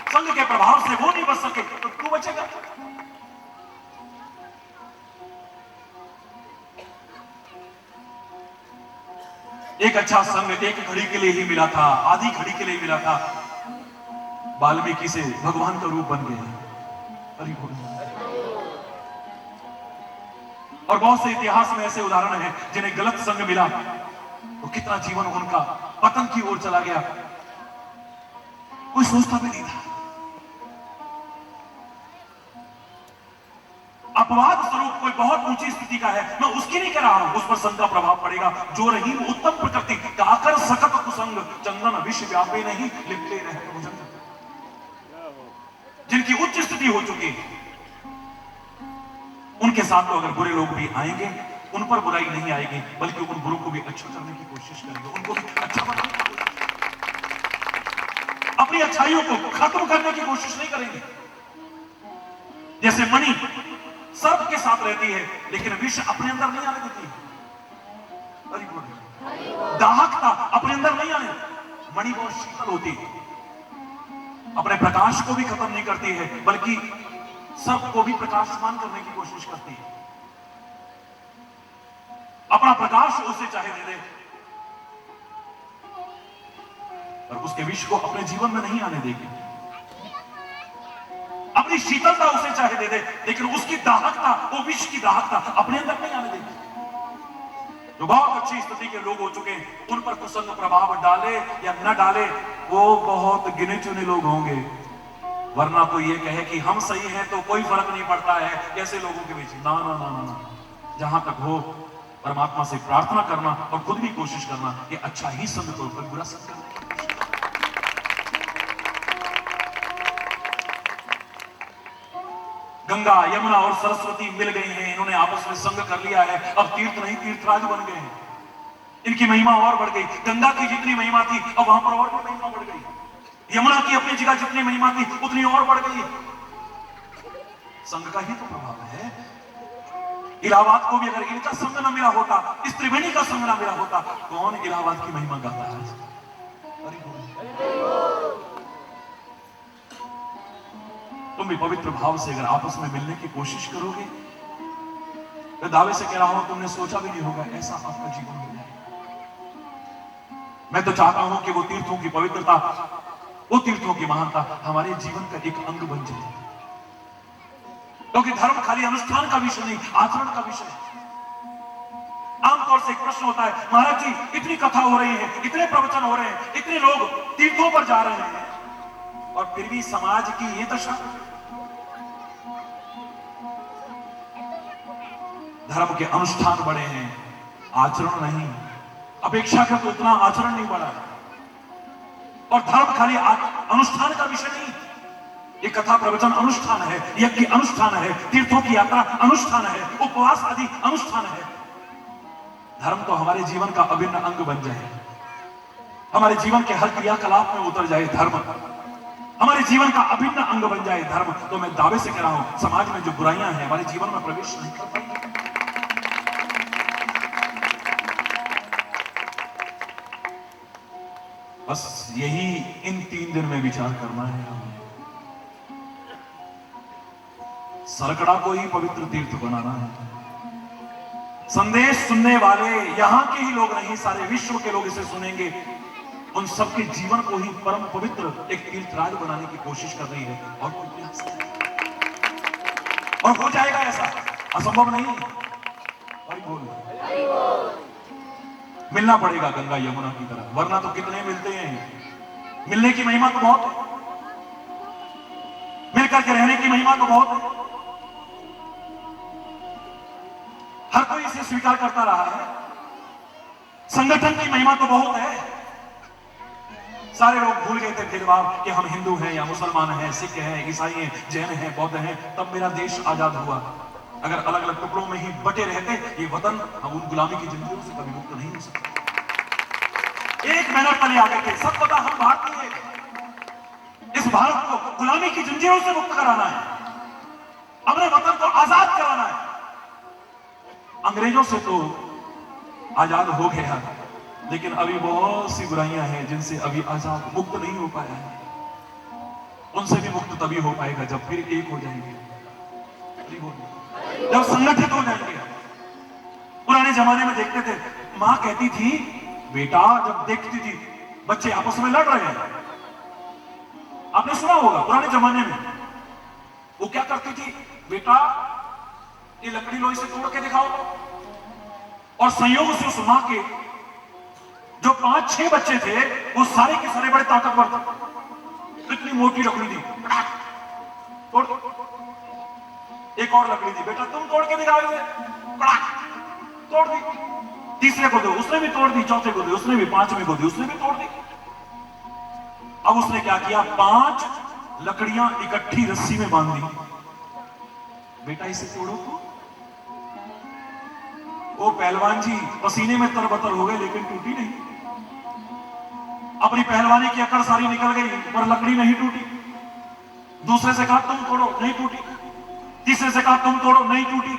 संग के प्रभाव से वो नहीं बच सके तो तू बचेगा। एक अच्छा संग एक घड़ी के लिए ही मिला था, आधी घड़ी के लिए मिला था, वाल्मीकि से भगवान का रूप बन गए। हरि बोल। और बहुत से इतिहास में ऐसे उदाहरण हैं जिन्हें गलत संग मिला तो कितना जीवन उनका पतन की ओर चला गया, कोई सोचता भी नहीं था। अपवाद स्वरूप कोई बहुत ऊंची स्थिति का है, मैं उसकी नहीं कह रहा हूं, उस पर संग का प्रभाव पड़ेगा। जो रहीम उत्तम प्रकृति काकर सकत कुसंग, चंदन विश्व व्यापे नहीं लिपटे रहे भुजंग। जिनकी उच्च स्थिति हो चुकी उनके साथ तो अगर बुरे लोग भी आएंगे उन पर बुराई नहीं आएगी, बल्कि उन बुरों को भी अच्छा करने की कोशिश करेंगे, उनको भी अच्छा बनाने की कोशिश करेंगे, अपनी अच्छाइयों को खत्म करने की कोशिश नहीं करेंगे। जैसे मणि सर्प के साथ रहती है लेकिन विष अपने अंदर नहीं आने देती। हरि बोल। दाहकता अपने अंदर नहीं आने। मणि बहुत शीतल होती है, अपने प्रकाश को भी खत्म नहीं करती है बल्कि सर्प को भी प्रकाशमान करने की कोशिश करती है। अपना प्रकाश उसे चाहे दे दे पर उसके विष को अपने जीवन में नहीं आने देगी। अपनी शीतलता उसे चाहे दे दे लेकिन उसकी दाहकता, वो विष की दाहकता अपने अंदर नहीं आने देगी। जो बहुत अच्छी स्थिति के लोग हो चुके हैं उन पर कुसंग प्रभाव डाले या न डाले वो बहुत गिने चुने लोग होंगे, वरना कोई ये कहे कि हम सही हैं तो कोई फर्क नहीं पड़ता है कैसे लोगों के बीच। ना ना ना ना, जहां तक हो परमात्मा से प्रार्थना करना और खुद भी कोशिश करना कि अच्छा ही संग करो, कोई बुरा संग करना। गंगा, यमुना और सरस्वती मिल गई हैं, इन्होंने आपस में संग कर लिया है, अब तीर्थ नहीं तीर्थराज बन गए हैं। इनकी महिमा और बढ़ गई। गंगा की जितनी महिमा थी अब वहां पर और भी महिमा बढ़ गई। यमुना की अपनी जगह जितनी महिमा थी उतनी और बढ़ गई। संग का ही तो प्रभाव है। इलाहाबाद को भी अगर इनका संग न मिला होता, इस त्रिवेणी का संग न मिला होता, कौन इलाहाबाद की महिमा गाता है? तुम भी पवित्र भाव से अगर आपस में मिलने की कोशिश करोगे, मैं दावे से कह रहा हूं तुमने सोचा भी नहीं होगा ऐसा आपका जीवन हो जाए। मैं तो चाहता हूं कि वो तीर्थों की पवित्रता, वो तीर्थों की महानता हमारे जीवन का एक अंग बन जाए, क्योंकि धर्म खाली अनुष्ठान का विषय नहीं, आचरण का विषय है। आमतौर से एक प्रश्न होता है, महाराज जी इतनी कथा हो रही है, इतने प्रवचन हो रहे हैं, इतने लोग तीर्थों पर जा रहे हैं और फिर भी समाज की ये दशा। धर्म के अनुष्ठान बढ़े हैं, आचरण नहीं। अपेक्षा का तो उतना आचरण नहीं बढ़ा है। और धर्म खाली अनुष्ठान का विषय नहीं, ये कथा प्रवचन अनुष्ठान है, यज्ञ अनुष्ठान है, तीर्थों की यात्रा अनुष्ठान है, उपवास आदि अनुष्ठान है। धर्म तो हमारे जीवन का अभिन्न अंग बन जाए, हमारे जीवन के हर क्रियाकलाप में उतर जाए धर्म, हमारे जीवन का अभिन्न अंग बन जाए धर्म, तो मैं दावे से कह रहा हूं समाज में जो बुराइयां हैं हमारे जीवन में प्रवेश नहीं कर पाएंगी। बस यही इन 3 दिन में विचार करना है हमें। सरकड़ा को ही पवित्र तीर्थ बनाना है। संदेश सुनने वाले यहां के ही लोग नहीं, सारे विश्व के लोग इसे सुनेंगे। उन सबके जीवन को ही परम पवित्र एक तीर्थराज बनाने की कोशिश कर रही है और कोई प्रयास और हो जाएगा ऐसा, असंभव नहीं। और बोल मिलना पड़ेगा गंगा यमुना की तरह, वरना तो कितने मिलते हैं। मिलने की महिमा तो बहुत है, मिलकर के रहने की महिमा तो बहुत है। हर कोई इसे स्वीकार करता रहा है। संगठन की महिमा तो बहुत है। सारे लोग भूल गए थे भेदभाव कि हम हिंदू हैं या मुसलमान हैं, सिख हैं, ईसाई हैं, जैन हैं, बौद्ध हैं, तब मेरा देश आजाद हुआ। अगर अलग अलग टुकड़ों में ही बटे रहते ये वतन, हम उन गुलामी की जिंदगियों से कभी मुक्त नहीं हो सकते। एक बैनर तले आ गए थे, सब पता हम भारतीय, इस भारत को गुलामी की जंजीरों से मुक्त कराना है, अपने वतन को आजाद कराना है। अंग्रेजों से तो आजाद हो गया, लेकिन अभी बहुत सी बुराइयां हैं जिनसे अभी आजाद मुक्त नहीं हो पाया है। उनसे भी मुक्त तभी हो पाएगा जब फिर एक हो जाएंगे, जब संगठित हो जाएंगे। पुराने जमाने में देखते थे, मां कहती थी बेटा, जब देखती थी बच्चे आपस में लड़ रहे हैं, आपने सुना होगा पुराने जमाने में, वो क्या करती थी, बेटा ये लकड़ी लोहे से तोड़ के दिखाओ, और संयोग से उस मां के जो 5-6 बच्चे थे वो सारे के सारे बड़े ताकतवर थे। इतनी मोटी लकड़ी दी, तोड़, एक और लकड़ी दी, बेटा तुम तोड़ के दिखाओगे, तोड़ दी। तीसरे को दो, उसने भी तोड़ दी। चौथे को दी, उसने भी। 5वें को दी, उसने भी तोड़ दी। अब उसने क्या किया, 5 लकड़ियां इकट्ठी रस्सी में बांध दी। बेटा इसे तोड़ो तो। वो पहलवान जी पसीने में तरबतर हो गए, लेकिन टूटी नहीं। अपनी पहलवानी की अकड़ सारी निकल गई, पर लकड़ी नहीं टूटी। दूसरे से कहा तुम तोड़ो, नहीं टूटी। तीसरे से कहा तुम तोड़ो, नहीं टूटी।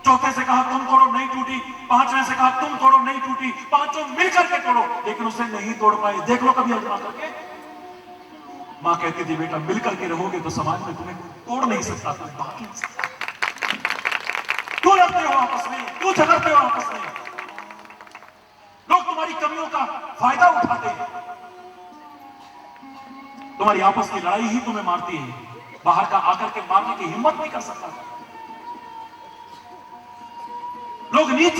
चौथे से कहा तुम तोड़ो, नहीं टूटी। पांचवें से कहा तुम तोड़ो, नहीं टूटी। पांचों मिलकर के तोड़ो, लेकिन उसे नहीं तोड़ पाए। देख लो कभी आजमा करके। मां कहती थी बेटा मिलकर के रहोगे तो समाज में तुम्हें तोड़ नहीं सकता, तुम बांट नहीं सकता। क्यों लड़ते हो आपस में, क्यों झगड़ते हो आपस में? लोग तुम्हारी कमियों का फायदा उठाते हैं। तुम्हारी आपस की लड़ाई ही तुम्हें मारती है, बाहर का आकर के मारने की हिम्मत नहीं कर सकता। लोग नीच,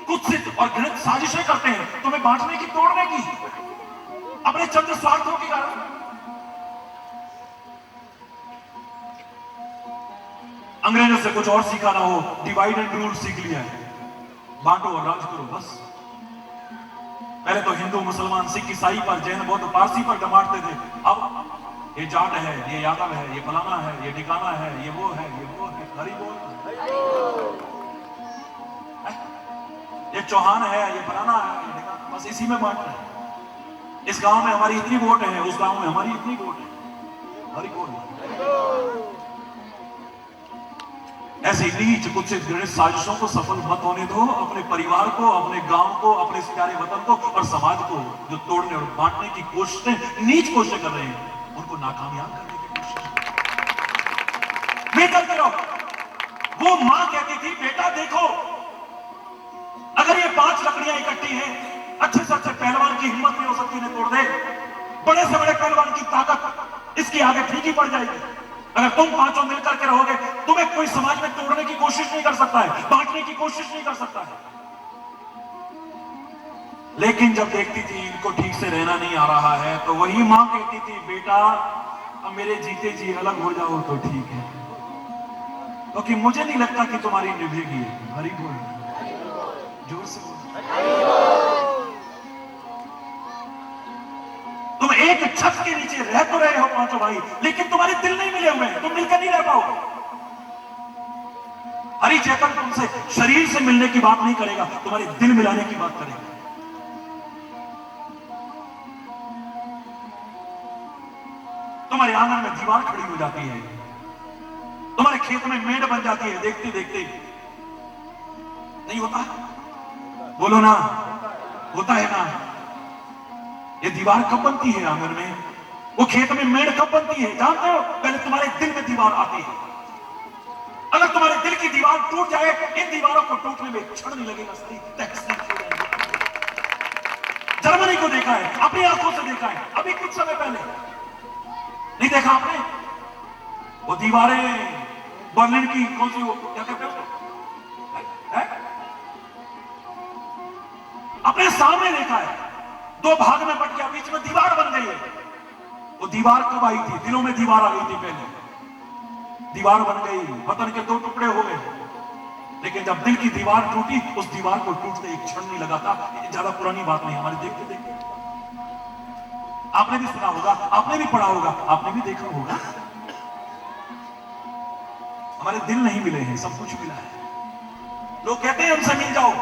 कुत्सित और घृणित साजिशें करते हैं तुम्हें बांटने की, तोड़ने की, अपने चंद स्वार्थों के कारण। अंग्रेजों से कुछ और सीखा ना हो, डिवाइड एंड रूल सीख लिया है। बांटो और राज करो बस। पहले तो हिंदू, मुसलमान, सिख, ईसाई पर, जैन, बौद्ध, पारसी पर डमाटते थे। अब ये जाट है, ये यादव है, ये फलाना है, ये ठिकाना है, ये वो है, ये वो है। हरि बोल। ये चौहान है, ये फलाना है, ये ठिकाना, बस इसी में बांटना है। इस गांव में हमारी इतनी वोट है, उस गांव में हमारी इतनी वोट है। हरि बोल। ऐसी नीच, कुत्सित, घृणित साजिशों को सफल मत होने दो। अपने परिवार को, अपने गांव को, अपने इस प्यारे वतन को और समाज को जो तोड़ने और बांटने की कोशिशें, नीच कोशिशें कर रहे हैं, उनको नाकामयाब करने की कोशिश बेहतर करो। वो मां कहती थी बेटा देखो, अगर ये 5 लकड़ियां इकट्ठी हैं, अच्छे से अच्छे पहलवान की हिम्मत नहीं हो सकती इन्हें तोड़ दे। बड़े से बड़े पहलवान की ताकत इसके आगे फीकी पड़ जाएगी। अगर तुम पांचों मिलकर के रहोगे, तुम्हें कोई समाज में तोड़ने की कोशिश नहीं कर सकता है, बांटने की कोशिश नहीं कर सकता है। लेकिन जब देखती थी इनको ठीक से रहना नहीं आ रहा है, तो वही मां कहती थी बेटा अब मेरे जीते जी अलग हो जाओ तो ठीक है, क्योंकि मुझे नहीं लगता कि तुम्हारी निभेगी। हरि बोल, जोर से बोल। तुम एक छत के नीचे रह तो रहे हो पांचों भाई, लेकिन तुम्हारे दिल नहीं मिले हुए हैं, तुम मिलकर नहीं रह पाओगे। हरि चेतन तुमसे शरीर से मिलने की बात नहीं करेगा, तुम्हारे दिल मिलाने की बात करेगा। तुम्हारे आंगन में दीवार खड़ी हो जाती है, तुम्हारे खेत में मेड़ बन जाती है, देखते देखते। नहीं होता? बोलो ना, होता है ना? ये दीवार कब बनती है आंगन में? वो खेत में मेड़ कब बनती है जानते हो? पहले तुम्हारे दिल में दीवार आती है। अगर तुम्हारे दिल की दीवार टूट जाए, इन दीवारों को टूटने में क्षण नहीं लगेगा। सही जर्मनी को देखा है, अपनी आंखों से देखा है, अभी कुछ समय पहले। नहीं देखा आपने? वो दीवारें बर्लिन की कौन सी, वो क्या कहते हो, अपने सामने देखा है। 2 भाग में बट गया, बीच में दीवार बन गई है। वो दीवार कब आई थी? दिलों में दीवार आ गई थी पहले। दीवार बन गई, वतन के 2 टुकड़े हो गए। लेकिन जब दिल की दीवार टूटी, उस दीवार को टूटते एक क्षण नहीं लगा था। ज्यादा पुरानी बात नहीं, हमारे देखते देखते आपने भी सुना होगा, आपने भी पढ़ा होगा, आपने भी देखा होगा। हमारे दिल नहीं मिले हैं, सब कुछ मिला है। लोग कहते हैं हमसे मिल जाओ।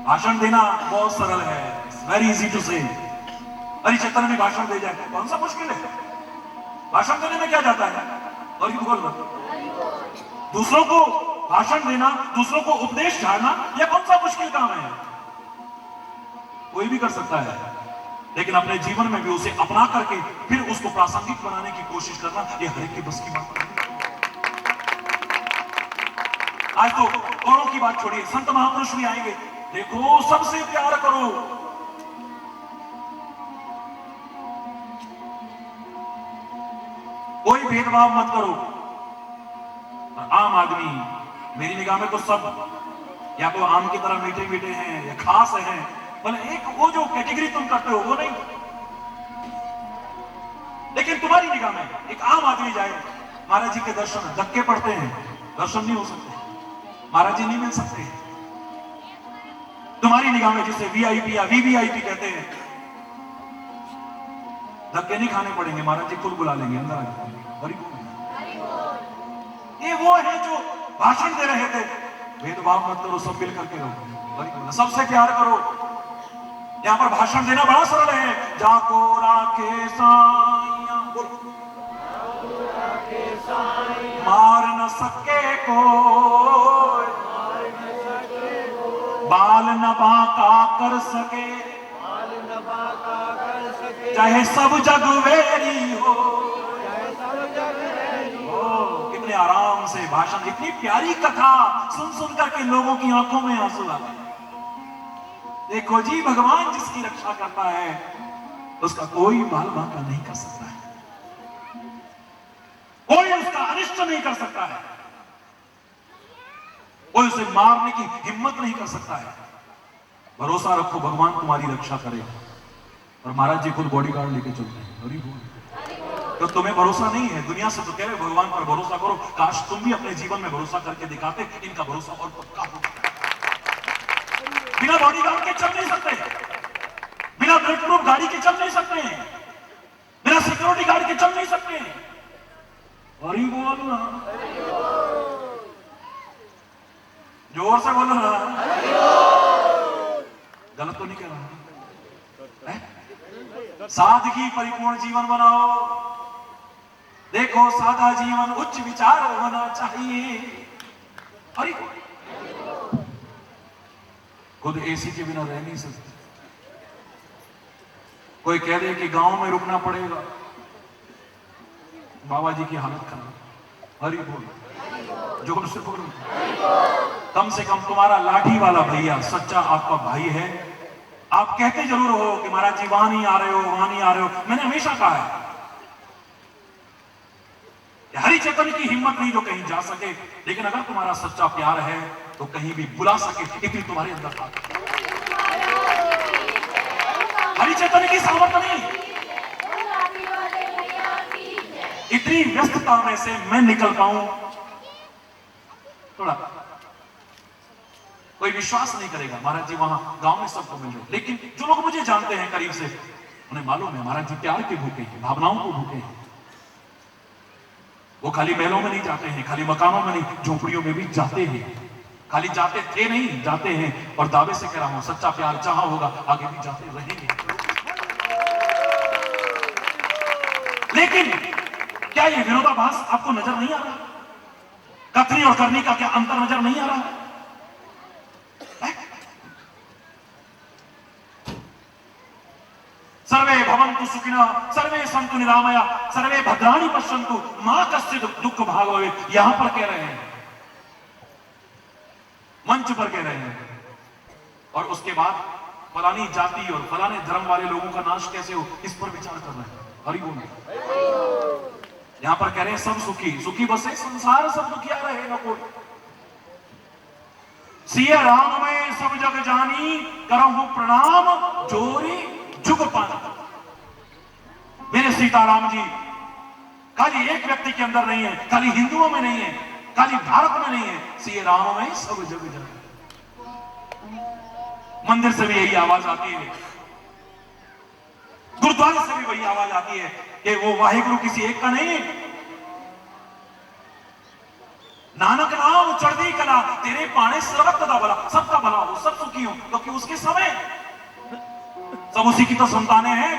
भाषण देना बहुत सरल है, वेरी इजी टू से। हरि चेतन में भाषण दे जाए, कौन सा मुश्किल है? भाषण देने में क्या जाता है? और क्यों बोल रहे? दूसरों को भाषण देना, दूसरों को उपदेश झाड़ना, यह कौन सा मुश्किल काम है? कोई भी कर सकता है। लेकिन अपने जीवन में भी उसे अपना करके फिर उसको प्रासंगिक बनाने की कोशिश करना, यह हर एक की बस की बात नहीं। आज तो औरों की बात छोड़िए, संत महापुरुष भी आएंगे। देखो, सबसे प्यार करो। कोई भेदभाव मत करो। आम आदमी, मेरी निगाह में तो सब या तो आम की तरह मीठे मीठे हैं या खास हैं, भले एक वो जो कैटेगरी तुम करते हो वो नहीं। लेकिन तुम्हारी निगाह में एक आम आदमी जाए, महाराज जी के दर्शन धक्के पड़ते हैं, दर्शन नहीं हो सकते, महाराज जी नहीं मिल सकते। तुम्हारी निगाह में जिसे वीआईपी या वीवीआईपी कहते हैं, धक्के नहीं खाने पड़ेंगे, महाराज जी खुद बुला लेंगे अंदर आ जाएंगे। ये वो है जो भाषण दे रहे थे, भेदभाव मत करो, सब मिल करके रहो, सबसे प्यार करो। यहां पर भाषण देना बड़ा सरल है। जाको राखे साइया, बोलो, जाको राखे साइया। मार न सके कोई, बाल न बांका कर सके, चाहे सब जग वेरी हो। कितने आराम से भाषण, इतनी प्यारी कथा सुन सुन करके लोगों की आंखों में आंसू आते हैं। देखो जी, भगवान जिसकी रक्षा करता है उसका कोई बाल बांका नहीं कर सकता है, कोई उसका अनिष्ट नहीं कर सकता है, कोई उसे मारने की हिम्मत नहीं कर सकता है। भरोसा रखो, भगवान तुम्हारी रक्षा करे। और महाराज जी खुद बॉडीगार्ड लेके चलते हैं। हरि बोल। तो तुम्हें भरोसा नहीं है, दुनिया से तो कह रहे भगवान पर भरोसा करो। काश तुम भी अपने जीवन में भरोसा करके दिखाते, इनका भरोसा और पक्का होगा। बिना बॉडीगार्ड के चल नहीं सकते, बिना बुलेट प्रूफ गाड़ी के चल नहीं सकते हैं, बिना सिक्योरिटी गार्ड के चल नहीं सकते हैं। हरि बोल ना, जोर से बोलो ना। गलत तो नहीं कह रहा? सादगी परिपूर्ण जीवन बनाओ। देखो, सादा जीवन उच्च विचार होना चाहिए। हरि खुद एसी के बिना रह नहीं सकते। कोई कह दे कि गांव में रुकना पड़ेगा, बाबा जी की हालत खराब। हरि बोल। जोर से बोलो। कम से कम तुम्हारा लाठी वाला भैया सच्चा आपका भाई है। आप कहते जरूर हो कि महाराज जी वहां नहीं आ रहे हो, वहां नहीं आ रहे हो। मैंने हमेशा कहा है, हरि चैतन्य की हिम्मत नहीं जो कहीं जा सके, लेकिन अगर तुम्हारा सच्चा प्यार है तो कहीं भी बुला सके, इतनी तुम्हारे अंदर ताकत। हरि चैतन्य की सामर्थ्य नहीं, इतनी व्यस्तता में से मैं निकल पाऊं। थोड़ा कोई विश्वास नहीं करेगा महाराज जी वहां गांव में सबको मिल रहे, लेकिन जो लोग मुझे जानते हैं करीब से, उन्हें मालूम है महाराज जी प्यार के भूखे हैं, भावनाओं को भूखे हैं। वो खाली महलों में नहीं जाते हैं, खाली मकानों में नहीं, झोपड़ियों में भी जाते हैं। खाली जाते थे नहीं, जाते हैं। और दावे से कह रहा हूं, सच्चा प्यार जहां होगा आगे भी जाते रहेंगे। लेकिन क्या ये विरोधाभास आपको नजर नहीं आ रहा? कथनी और करनी का क्या अंतर नजर नहीं आ रहा है? सर्वे भवन्तु सुखिनः, सर्वे सन्तु निरामया, सर्वे भद्राणि पश्यन्तु मा कश्चित् दुःख भाग भवेत्। यहां पर कह रहे हैं, मंच पर कह रहे हैं। और उसके बाद फलानी जाति और फलाने धर्म वाले लोगों का नाश कैसे हो, इस पर विचार कर रहे हैं। हरि बोल। यहां पर कह रहे हैं सब सुखी, सुखी बसे संसार सब दुखिया रहे न कोई। सिया राम में सब जग जानी, करहु प्रणाम जोरी जुग पान। मेरे सीताराम जी खाली एक व्यक्ति के अंदर नहीं है, खाली हिंदुओं में नहीं है, खाली भारत में नहीं है, सिया राम में सब जग जानी। मंदिर से भी यही आवाज आती है, गुरुद्वारे से भी वही आवाज आती है कि वो वाहिगुरु किसी एक का नहीं। नानक नाम चढ़दी कला, तेरे पाने सर्वत्र दा भला, सबका भला हो, सब सुखी हो, क्योंकि उसके समय सब उसी की तो संतानें हैं।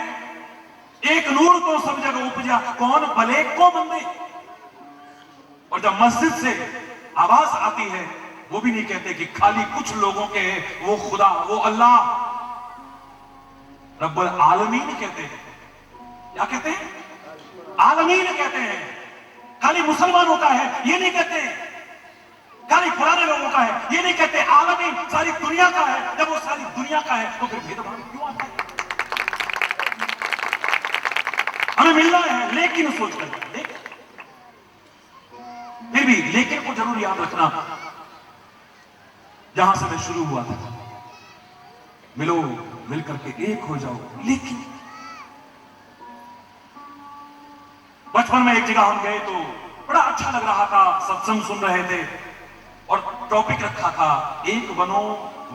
एक नूर तो सब जगह उपजा, कौन भले को बंदे। और जब मस्जिद से आवाज आती है, वो भी नहीं कहते कि खाली कुछ लोगों के है, वो खुदा, वो अल्लाह रब्बुल आलमीन कहते हैं। क्या कहते हैं? आलमीन कहते हैं। खाली मुसलमानों का है ये नहीं कहते, खाली पुराने लोगों का है ये नहीं कहते, आलमीन सारी दुनिया का है। जब वो सारी दुनिया का है तो फिर भेदभाव क्यों आता है? हमें मिलना है लेकिन सोच कर, फिर भी लेकिन को जरूर याद रखना। जहां से मैं शुरू हुआ था, मिलो, मिल करके एक हो जाओ। लेकिन बचपन में एक जगह हम गए तो बड़ा अच्छा लग रहा था, सत्संग सुन रहे थे और टॉपिक रखा था, एक बनो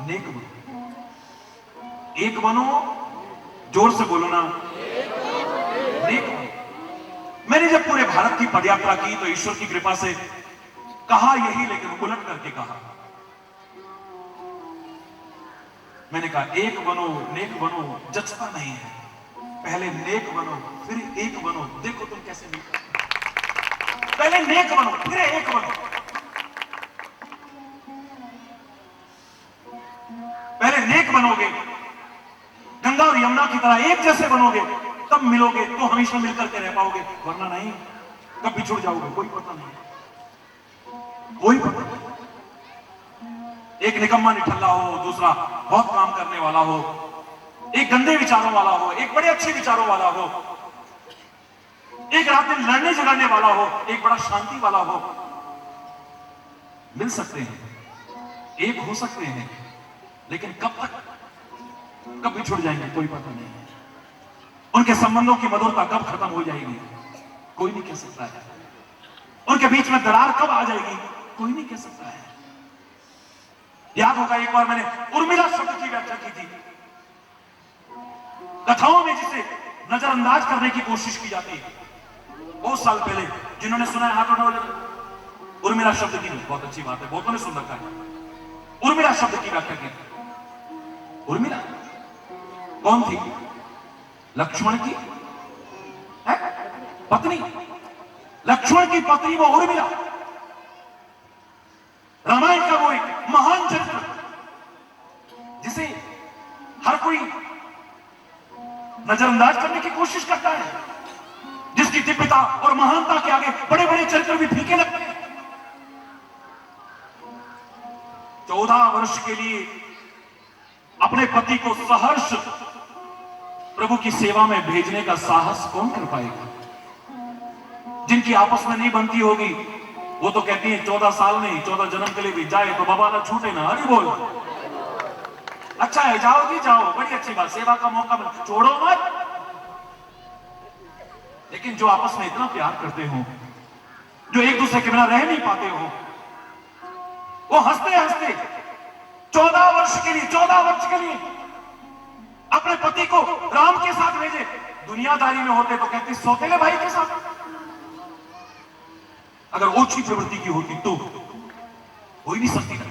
नेक बनो। एक बनो, जोर से बोलो ना, नेक बनो। मैंने जब पूरे भारत की पदयात्रा की तो ईश्वर की कृपा से कहा यही, लेकिन उलट करके कहा। मैंने कहा एक बनो नेक बनो जचता नहीं है, पहले नेक बनो फिर एक बनो, देखो तुम कैसे मिलते। पहले नेक बनो, फिर एक बनो। पहले नेक बनोगे, गंगा और यमुना की तरह एक जैसे बनोगे, तब मिलोगे तो हमेशा मिलकर के रह पाओगे, वरना नहीं, कब बिछुड़ जाओगे कोई पता नहीं, कोई पता नहीं। एक निकम्मा निठल्ला हो, दूसरा बहुत काम करने वाला हो, एक गंदे विचारों वाला हो, एक बड़े अच्छे विचारों वाला हो, एक रात दिन लड़ने झगड़ने वाला हो, एक बड़ा शांति वाला हो। मिल सकते हैं, एक हो सकते हैं, लेकिन कब तक, कब बिछुड़ जाएंगे कोई पता नहीं है। उनके संबंधों की मधुरता कब खत्म हो जाएगी कोई नहीं कह सकता है। उनके बीच में दरार कब आ जाएगी कोई नहीं कह सकता है। याद होगा एक बार मैंने उर्मिला शब्द की व्याख्या की थी। कथाओं में जिसे नजरअंदाज करने की कोशिश की जाती है, बहुत साल पहले जिन्होंने सुना है हाथ उठाओ। उर्मिला शब्द की, बहुत अच्छी बात है, बहुतों ने सुन रखा है। उर्मिला शब्द की व्याख्या की। उर्मिला कौन थी? लक्ष्मण की है पत्नी, लक्ष्मण की पत्नी वो उर्मिला। रामायण का वो एक महान चरित्र जिसे हर कोई नजरअंदाज करने की कोशिश करता है, जिसकी दिव्यता और महानता के आगे बड़े बड़े चरित्र भी फीके लगते हैं। 14 वर्ष के लिए अपने पति को सहर्ष प्रभु की सेवा में भेजने का साहस कौन कर पाएगा? जिनकी आपस में नहीं बनती होगी वो तो कहती है 14 साल नहीं, 14 जन्म के लिए भी जाए तो बाबा ना छूटे ना। हरि बोल। अच्छा है, जाओ जी जाओ, बड़ी अच्छी बात, सेवा का मौका मिला, छोड़ो मत। लेकिन जो आपस में इतना प्यार करते हो, जो एक दूसरे के बिना रह नहीं पाते हो, वो हंसते हंसते 14 वर्ष के लिए, 14 वर्ष के लिए अपने पति को राम के साथ भेजे। दुनियादारी में होते तो कहते सौतेले भाई के साथ। अगर ओछी प्रवृत्ति की होती तो हो ही नहीं सकती ना।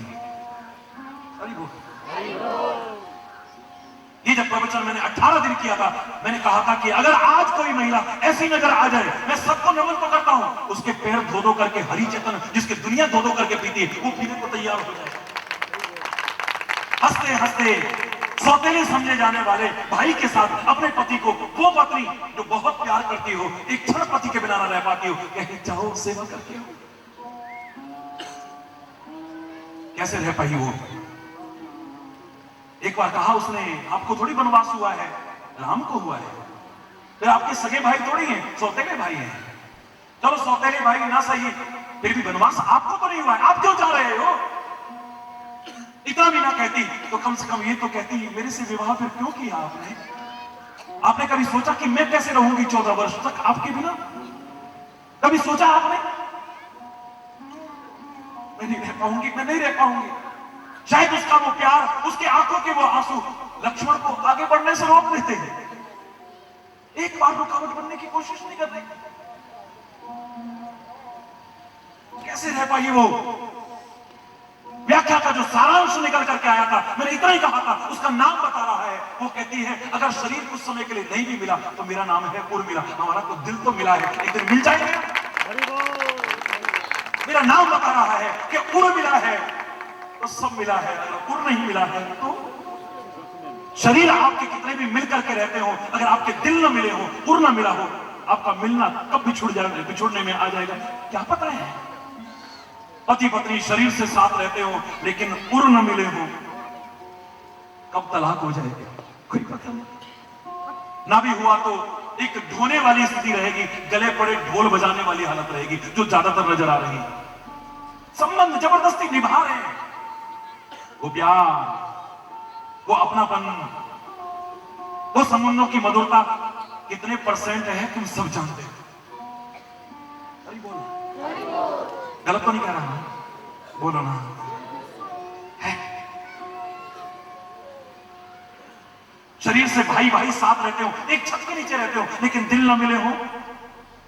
ये जब प्रवचन मैंने 18 दिन किया था, मैंने कहा था कि अगर आज कोई महिला ऐसी नजर आ जाए, मैं सबको नमन तो करता हूं, उसके पैर धो धो करके हरी चेतन जिसके दुनिया धो धो करके पीती है, वो पीने को तैयार हो जाए। हंसते हंसते सौतेले समझे जाने वाले भाई के साथ अपने पति को, वो पत्नी जो बहुत प्यार करती हो, एक क्षण पति के बिना न रह पाती हो, कहे जाओ सेवा करके हो। कैसे रह पाई वो? एक बार कहा उसने, आपको थोड़ी वनवास हुआ है, राम को हुआ है। फिर आपके सगे भाई थोड़ी हैं, सौतेले भाई हैं। चलो सौतेले भाई ना सही, फिर भी वनवास आपको तो नहीं हुआ है, आप क्यों जा रहे हो? इतना भी ना कहती तो कम से कम ये तो कहती, मेरे से विवाह फिर क्यों किया आपने? आपने कभी सोचा कि मैं कैसे रहूंगी 14 वर्ष तक आपके बिना? कभी सोचा आपने? मैं नहीं रह पाऊंगी, मैं नहीं रह पाऊंगी। शायद उसका वो प्यार, उसके आंखों के वो आंसू लक्ष्मण को आगे बढ़ने से रोक देते हैं। एक बार रुकावट बनने की कोशिश नहीं कर रहे। कैसे रह पाई वो? व्याख्या का जो सारांश निकल करके आया था, मैंने इतना ही कहा था, उसका नाम बता रहा है। वो कहती है अगर शरीर कुछ समय के लिए नहीं भी मिला तो मेरा नाम है उर्मिला। हमारा तो दिल तो मिला है, एक दिन मिल जाएगा। मेरा नाम बता रहा है कि उर्मिला है तो सब मिला है, अगर उर नहीं मिला है तो शरीर आपके कितने भी मिल करके रहते हो, अगर आपके दिल न मिले हो, उर न मिला हो, आपका मिलना कब बिछुड़ जाएगा, बिछुड़ने में आ जाएगा क्या पता है। पति पत्नी शरीर से साथ रहते हो लेकिन उर न मिले हो, कब तलाक हो जाएगा कोई पता नहीं। ना भी हुआ तो एक ढोने वाली स्थिति रहेगी, गले पड़े ढोल बजाने वाली हालत रहेगी, जो ज्यादातर नजर आ रही है। संबंध जबरदस्ती निभा रहे हैं, वो प्यार, वो अपनापन, वो संबंधों की मधुरता कितने % है तुम सब जानते हो। गलत तो नहीं कह रहा ना? बोलो ना। है शरीर से भाई भाई साथ रहते हो, एक छत के नीचे रहते हो, लेकिन दिल ना मिले हो,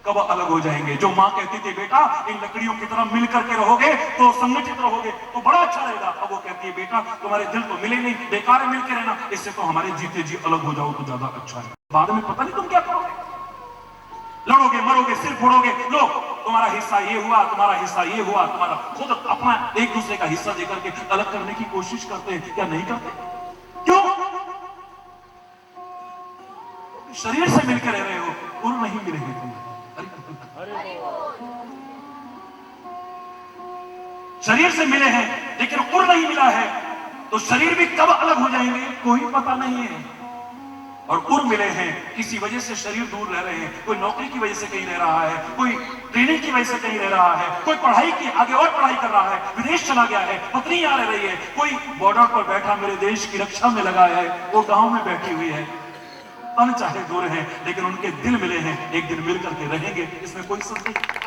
कब अलग हो जाएंगे। जो मां कहती थी बेटा इन लकड़ियों की तरह मिल करके रहोगे तो संगठित रहोगे तो बड़ा अच्छा रहेगा, अब वो कहती है बेटा तुम्हारे दिल तो मिले नहीं, बेकार है मिल के रहना, इससे तो हमारे जीते जी अलग हो जाओ तो ज्यादा अच्छा है। बाद में पता नहीं तुम क्या करोगे। लड़ोगे, मरोगे, सिर फोड़ोगे, लो तुम्हारा हिस्सा ये हुआ, तुम्हारा हिस्सा ये हुआ, तुम्हारा खुद अपना एक दूसरे का हिस्सा देकर के अलग करने की कोशिश करते हैं या नहीं करते? क्यों? शरीर से मिलकर रह रहे हो, उर नहीं मिलेंगे तुम्हें। शरीर से मिले हैं लेकिन उर नहीं मिला है, तो शरीर भी कब अलग हो जाएंगे कोई पता नहीं है। और उर मिले हैं, किसी वजह से शरीर दूर रह रहे हैं, कोई नौकरी की वजह से कहीं रह रहा है, कोई ट्रेनिंग की वजह से कहीं रह रहा है, कोई पढ़ाई की आगे और पढ़ाई कर रहा है, विदेश चला गया है, पत्नी यहाँ रह रही है, कोई बॉर्डर पर बैठा मेरे देश की रक्षा में लगा है, वो गांव में बैठी हुई है। तन चाहे दूर है लेकिन उनके दिल मिले हैं, एक दिन मिल करके रहेंगे, इसमें कोई संदेह नहीं।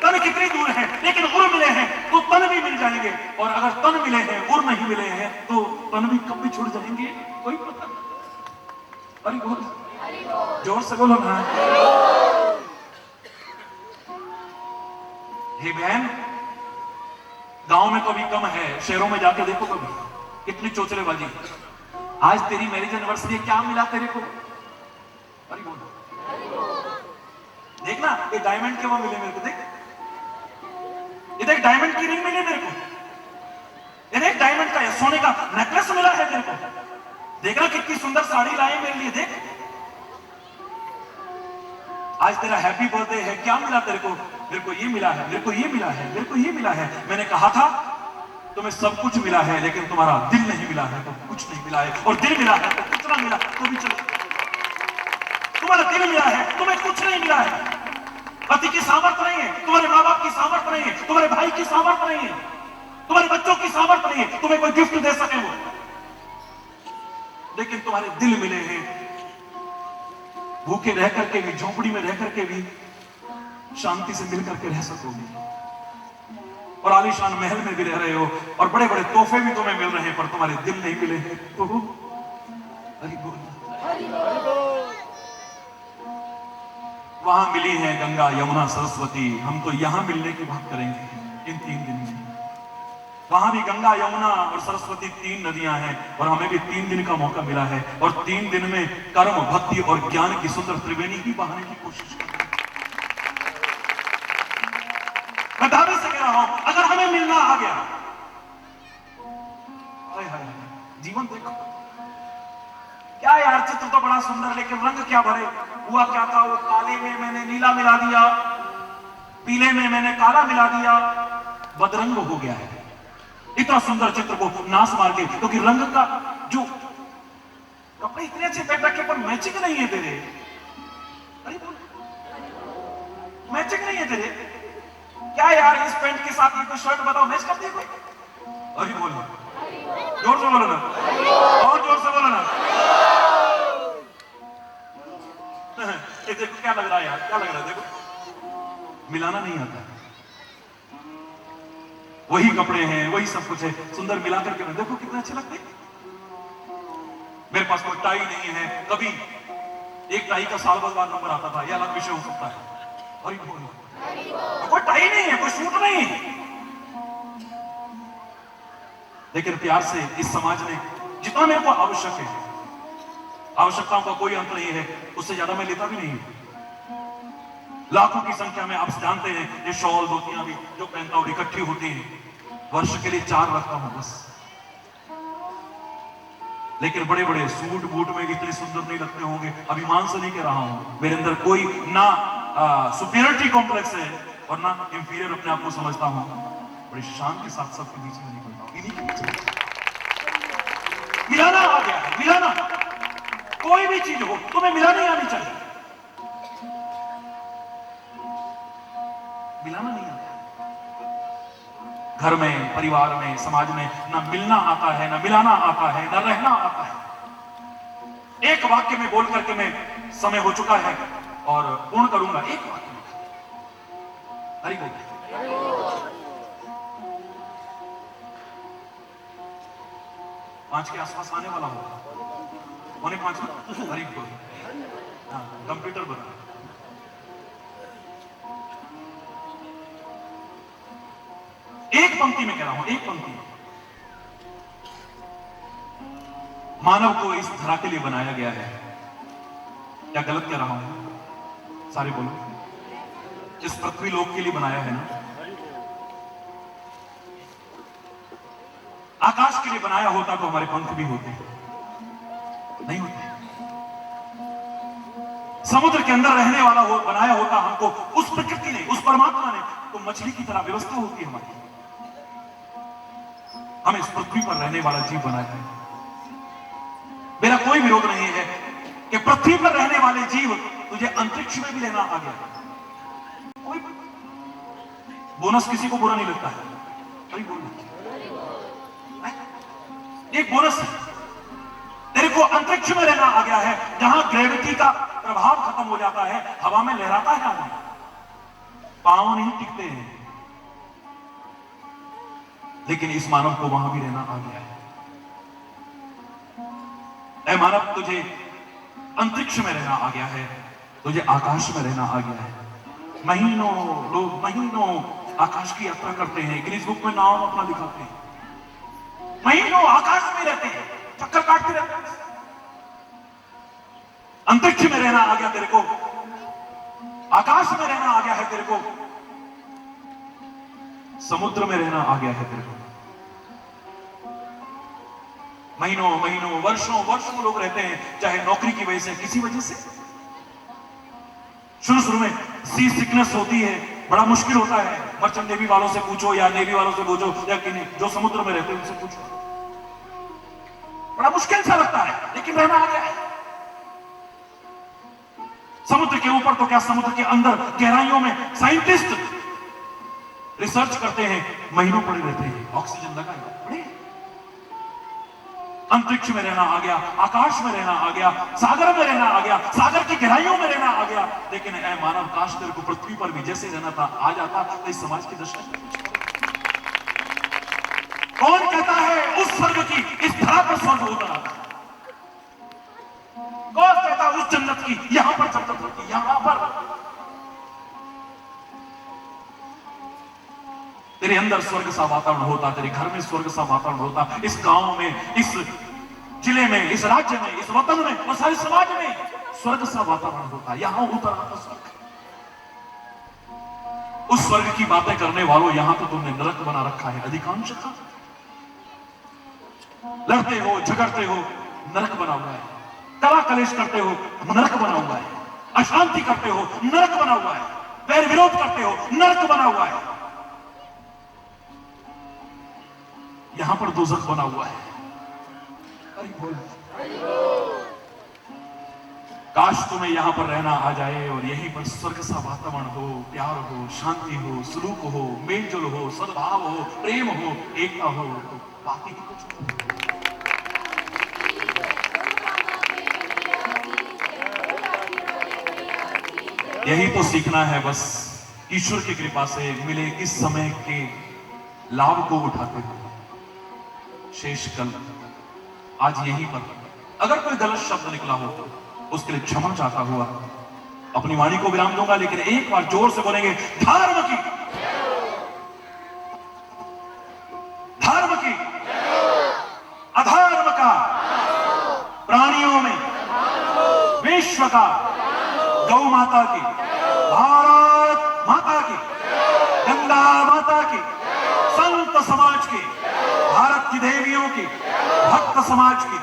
तन कितनी दूर है लेकिन उर मिले हैं तो तन भी मिल जाएंगे, और अगर तन मिले हैं उर नहीं मिले हैं तो तन भी कब भी छूट जाएंगे कोई पता नहीं। अरे बोल, जोर से बोलो ना। हे बहन, गांव में तो अभी कम है, शहरों में जाके देखो कभी कितनी चोचलेबाजी। आज तेरी मैरिज एनिवर्सरी है, क्या मिला तेरे को? अरे बोल, देखना ये डायमंड के वो मिले मेरे को, देख ये देख डायमंड की रिंग मिली मेरे को, ये देख डायमंड का सोने का नेकलेस मिला है मेरे को, देखना कितनी सुंदर साड़ी लाए मेरे लिए, देख आज तेरा हैप्पी बर्थडे है, क्या मिला तेरे को? मेरे को ये मिला है, मेरे को ये मिला है, मेरे को ये मिला है। मैंने कहा था तुम्हें सब कुछ मिला है लेकिन तुम्हारा दिल नहीं मिला है, तो कुछ नहीं मिला है, और दिल मिला है तो कितना मिला तो भी चलो। तुम्हारा दिल मिला है, तुम्हें कुछ नहीं मिला है, पति की सामर्थ्य नहीं है, तुम्हारे माँ बाप की सामर्थ्य नहीं है, तुम्हारे भाई की सामर्थ्य नहीं है, तुम्हारे बच्चों की सामर्थ्य नहीं है, तुम्हें कोई गिफ्ट दे सके वो, लेकिन तुम्हारे दिल मिले हैं। भूखे रह करके भी, झोपड़ी में रह करके भी शांति से मिल करके रह सकोगे, और आलीशान महल में भी रह रहे हो, और बड़े बड़े तोहफे भी तुम्हें मिल रहे हैं, पर तुम्हारे दिल नहीं मिले हैं। तो हरि बोल, वहां मिली है गंगा यमुना सरस्वती, हम तो यहां मिलने की बात करेंगे इन 3 दिन में। वहां भी गंगा यमुना और सरस्वती 3 नदियां हैं, और हमें भी 3 दिन का मौका मिला है, और 3 दिन में कर्म, भक्ति और ज्ञान की सुंदर त्रिवेणी की बहाने की कोशिश कर रहे हैं। मैं दावे से कह रहा हूं, अगर हमें मिलना आ गया, जीवन देखो क्या यार, चित्र तो बड़ा सुंदर लेकिन रंग क्या भरे। हुआ क्या था, वो काले में मैंने नीला मिला दिया, पीले में मैंने काला मिला दिया, बदरंग हो गया है। इतना सुंदर चित्र को नाश मार के, क्योंकि रंग का जो कपड़े इतने अच्छे पहन रखे पर मैचिंग नहीं है तेरे। अरे बोल, मैचिंग नहीं है तेरे, क्या यार इस पैंट के साथ ये कोई शर्ट बताओ मैच करती है कोई? अरे बोलो, जोर से बोलो ना, और जोर से बोलो ना। ये देखो क्या लग रहा है यार, क्या लग रहा है, देखो मिलाना नहीं आता, वही कपड़े हैं, वही सब कुछ है, सुंदर मिला करके देखो कितने अच्छे लगते हैं। मेरे पास कोई टाई नहीं है, कभी एक टाई का साल बाद नंबर आता था, यह अलग विषय हो सकता है। और कोई टाई नहीं है, कोई सूट नहीं है, लेकिन प्यार से इस समाज में जितना मेरे को आवश्यक है, आवश्यकताओं का कोई अंत नहीं है, उससे ज्यादा मैं लेता भी नहीं हूं। लाखों की संख्या में आप जानते हैं, ये शॉल धोतियां भी जो पहनता हूं इकट्ठी होती हैं, वर्ष के लिए 4 रखता हूं बस। लेकिन बड़े बड़े सूट बूट में इतने सुंदर नहीं लगते होंगे, अभिमान से नहीं कह रहा हूं, मेरे अंदर कोई ना सुपीरियरिटी कॉम्प्लेक्स है और ना इंफीरियर अपने आप को समझता हूं, बड़ी शान के साथ सबके बीच में निकलता हूं। इन्हीं के बीच में मिलाना आ गया है, मिलाना, कोई भी चीज हो तुम्हें मिला नहीं आनी चाहिए, मिलाना नहीं आता। घर में, परिवार में, समाज में ना मिलना आता है, ना मिलाना आता है, ना रहना आता है। एक वाक्य में बोल करके मैं, समय हो चुका है और पूर्ण करूंगा, एक वाक्य में, हरि बोल। 5 के आसपास आने वाला होगा, 4:45 में, हरि बोल। कंप्यूटर बना, एक पंक्ति में कह रहा हूं, एक पंक्ति। मानव को इस धरा के लिए बनाया गया है क्या गलत कह रहा हूं? सारे बोलो। इस पृथ्वी लोक के लिए बनाया है ना? आकाश के लिए बनाया होता तो हमारे पंख भी होते, नहीं होते। समुद्र के अंदर रहने वाला बनाया होता हमको उस प्रकृति ने, उस परमात्मा ने, तो मछली की तरह व्यवस्था होती है हमारी। हमें इस पृथ्वी पर रहने वाला जीव बनाया है। मेरा कोई विरोध नहीं है कि पृथ्वी पर रहने वाले जीव तुझे अंतरिक्ष में भी लेना आ गया। कोई बोनस किसी को बुरा नहीं लगता है, एक बोनस है। तेरे को अंतरिक्ष में रहना आ गया है, जहां ग्रेविटी का प्रभाव खत्म हो जाता है, हवा में लहराता है आदमी, पांव नहीं टिकते हैं। लेकिन इस मानव को वहां भी रहना आ गया है। ऐ मानव, तुझे अंतरिक्ष में रहना आ गया है, तुझे आकाश में रहना आ गया है। महीनों लोग महीनों आकाश की यात्रा करते हैं, गिनीज बुक में नाम अपना दिखाते हैं, महीनों आकाश में रहते हैं, चक्कर काटते रहते हैं। अंतरिक्ष में रहना आ गया तेरे को, आकाश में रहना आ गया है तेरे को, समुद्र में रहना आ गया है तेरे को। महीनों महीनों वर्षों वर्षों लोग रहते हैं, चाहे नौकरी की वजह से, किसी वजह से। शुरू में सी सिकनेस होती है, बड़ा मुश्किल होता है। मर्चेंट नेवी वालों से पूछो या नेवी वालों से पूछो या जो समुद्र में रहते हैं उनसे पूछो, बड़ा मुश्किल सा लगता है, लेकिन रहना आ गया है। समुद्र के ऊपर तो क्या, समुद्र के अंदर गहराइयों में साइंटिस्ट रिसर्च करते हैं, महीनों पड़े रहते हैं, ऑक्सीजन लगाए पड़े। अंतरिक्ष में रहना आ गया, आकाश में रहना आ गया, सागर में रहना आ गया, सागर की गहराइयों में रहना आ गया। लेकिन ऐ मानव, काश तेरे को पृथ्वी पर भी जैसे रहना था आ जाता, तो इस समाज की दशा कौन कहता है उस स्वर्ग की इस धरा पर स्वर्ग होता था? कौन कहता उस जन्नत की यहां पर जन्नत होती? यहां पर तेरे अंदर स्वर्ग सा वातावरण होता, तेरे घर में स्वर्ग सा वातावरण होता, इस गांव में, इस जिले में, इस राज्य में, इस वतन में और सारे समाज में स्वर्ग सा वातावरण होता। यहां उतर आता स्वर्ग। उस स्वर्ग की बातें करने वालों, यहां तो तुमने नरक बना रखा है अधिकांशतः। लड़ते हो, झगड़ते हो, नरक बना हुआ है। कला कलेश करते हो, नरक बना हुआ है। अशांति करते हो, नरक बना हुआ है। वैर विरोध करते हो, नरक बना हुआ है। यहां पर दोजख बना हुआ है। काश तुम्हें यहां पर रहना आ जाए और यहीं पर स्वर्ग सा वातावरण हो, प्यार हो, शांति हो, सलूक हो, मेलजोल हो, सद्भाव हो, प्रेम हो, एकता हो, तो बाकी कुछ यही तो सीखना है बस। ईश्वर की कृपा से मिले इस समय के लाभ को उठाते हुए शेष कल आज यहीं पर, अगर कोई गलत शब्द निकला हो तो उसके लिए क्षमा चाहता हुआ अपनी वाणी को विराम दूंगा। लेकिन एक बार जोर से बोलेंगे, धर्म की, धर्म की, अधर्म का, प्राणियों में, विश्व का, गौ माता की, भारत माता की, गंगा माता की, संत समाज की, भारत की देवियों की, भक्त समाज की,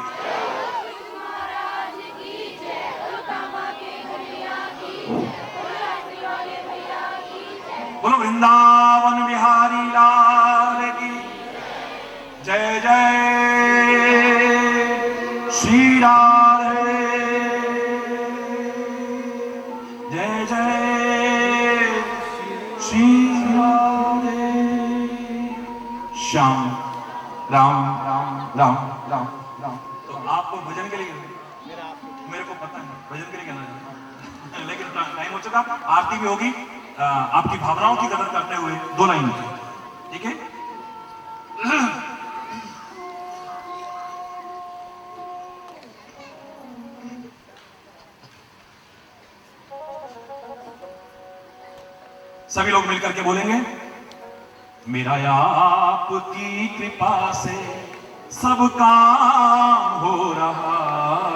बोलो वृंदावन बिहारी लाल की जय। जय श्री राधे, जय जय श्री राधे। श्याम राम राम राम राम राम। तो आपको भजन के लिए, मेरे को पता है भजन के लिए कहना है, लेकिन टाइम हो चुका, आरती भी होगी। आपकी भावनाओं की कदर करते हुए 2 लाइन, ठीक है? सभी लोग मिलकर के बोलेंगे, मेरा आपकी कृपा से सब काम हो रहा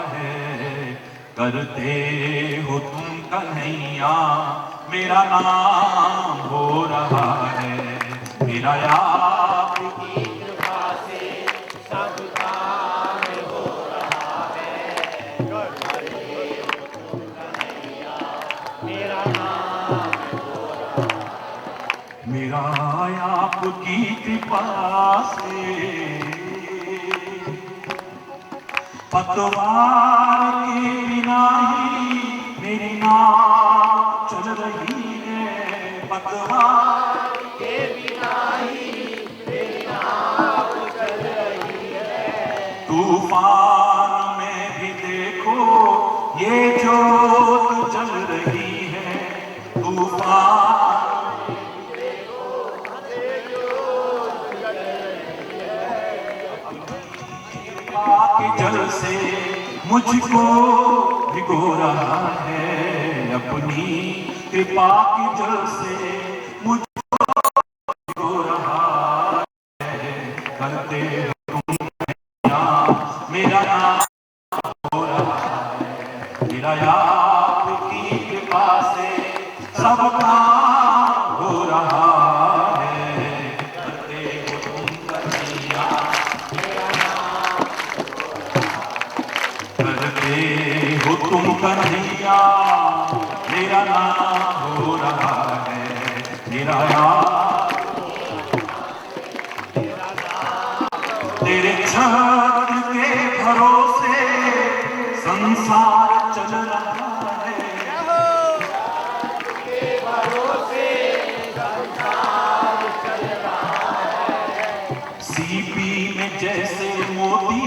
है, करते हो तुम कन्हैया, मेरा नाम हो रहा है, मेरा आपकी कृपा से सब काम हो रहा है। मेरा नाम हो रहा है, मेरा आपकी कृपा से पतवार के बिना ही मेरी नाव चल रही है, पतवार के बिना ही मेरी नाव चल रही है। तूफान में भी देखो ये जोत जल रही है, तूफान में भी देखो ये जोत जल रही है। के जल से मुझको भिगो रहा है, अपनी कृपा के जल से मुझको भिगो रहा है। करते हो तुम मेरा नाम हो रहा है, मेरा आपकी कृपा से सब काम हो रहा है। करते हो तुम कन्हैया, करते हो तुम कन्हैया, मेरा नाम हो रहा है, मेरा तेरे छत्र के भरोसे संसार चल रहा है, के भरोसे संसार चल रहा है। सीपी में जैसे मोती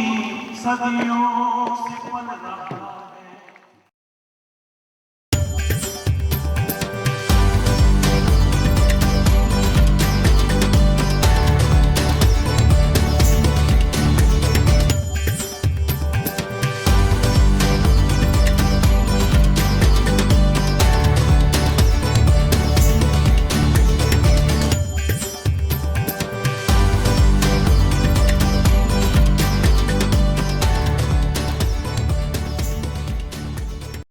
सदियों से पल रहा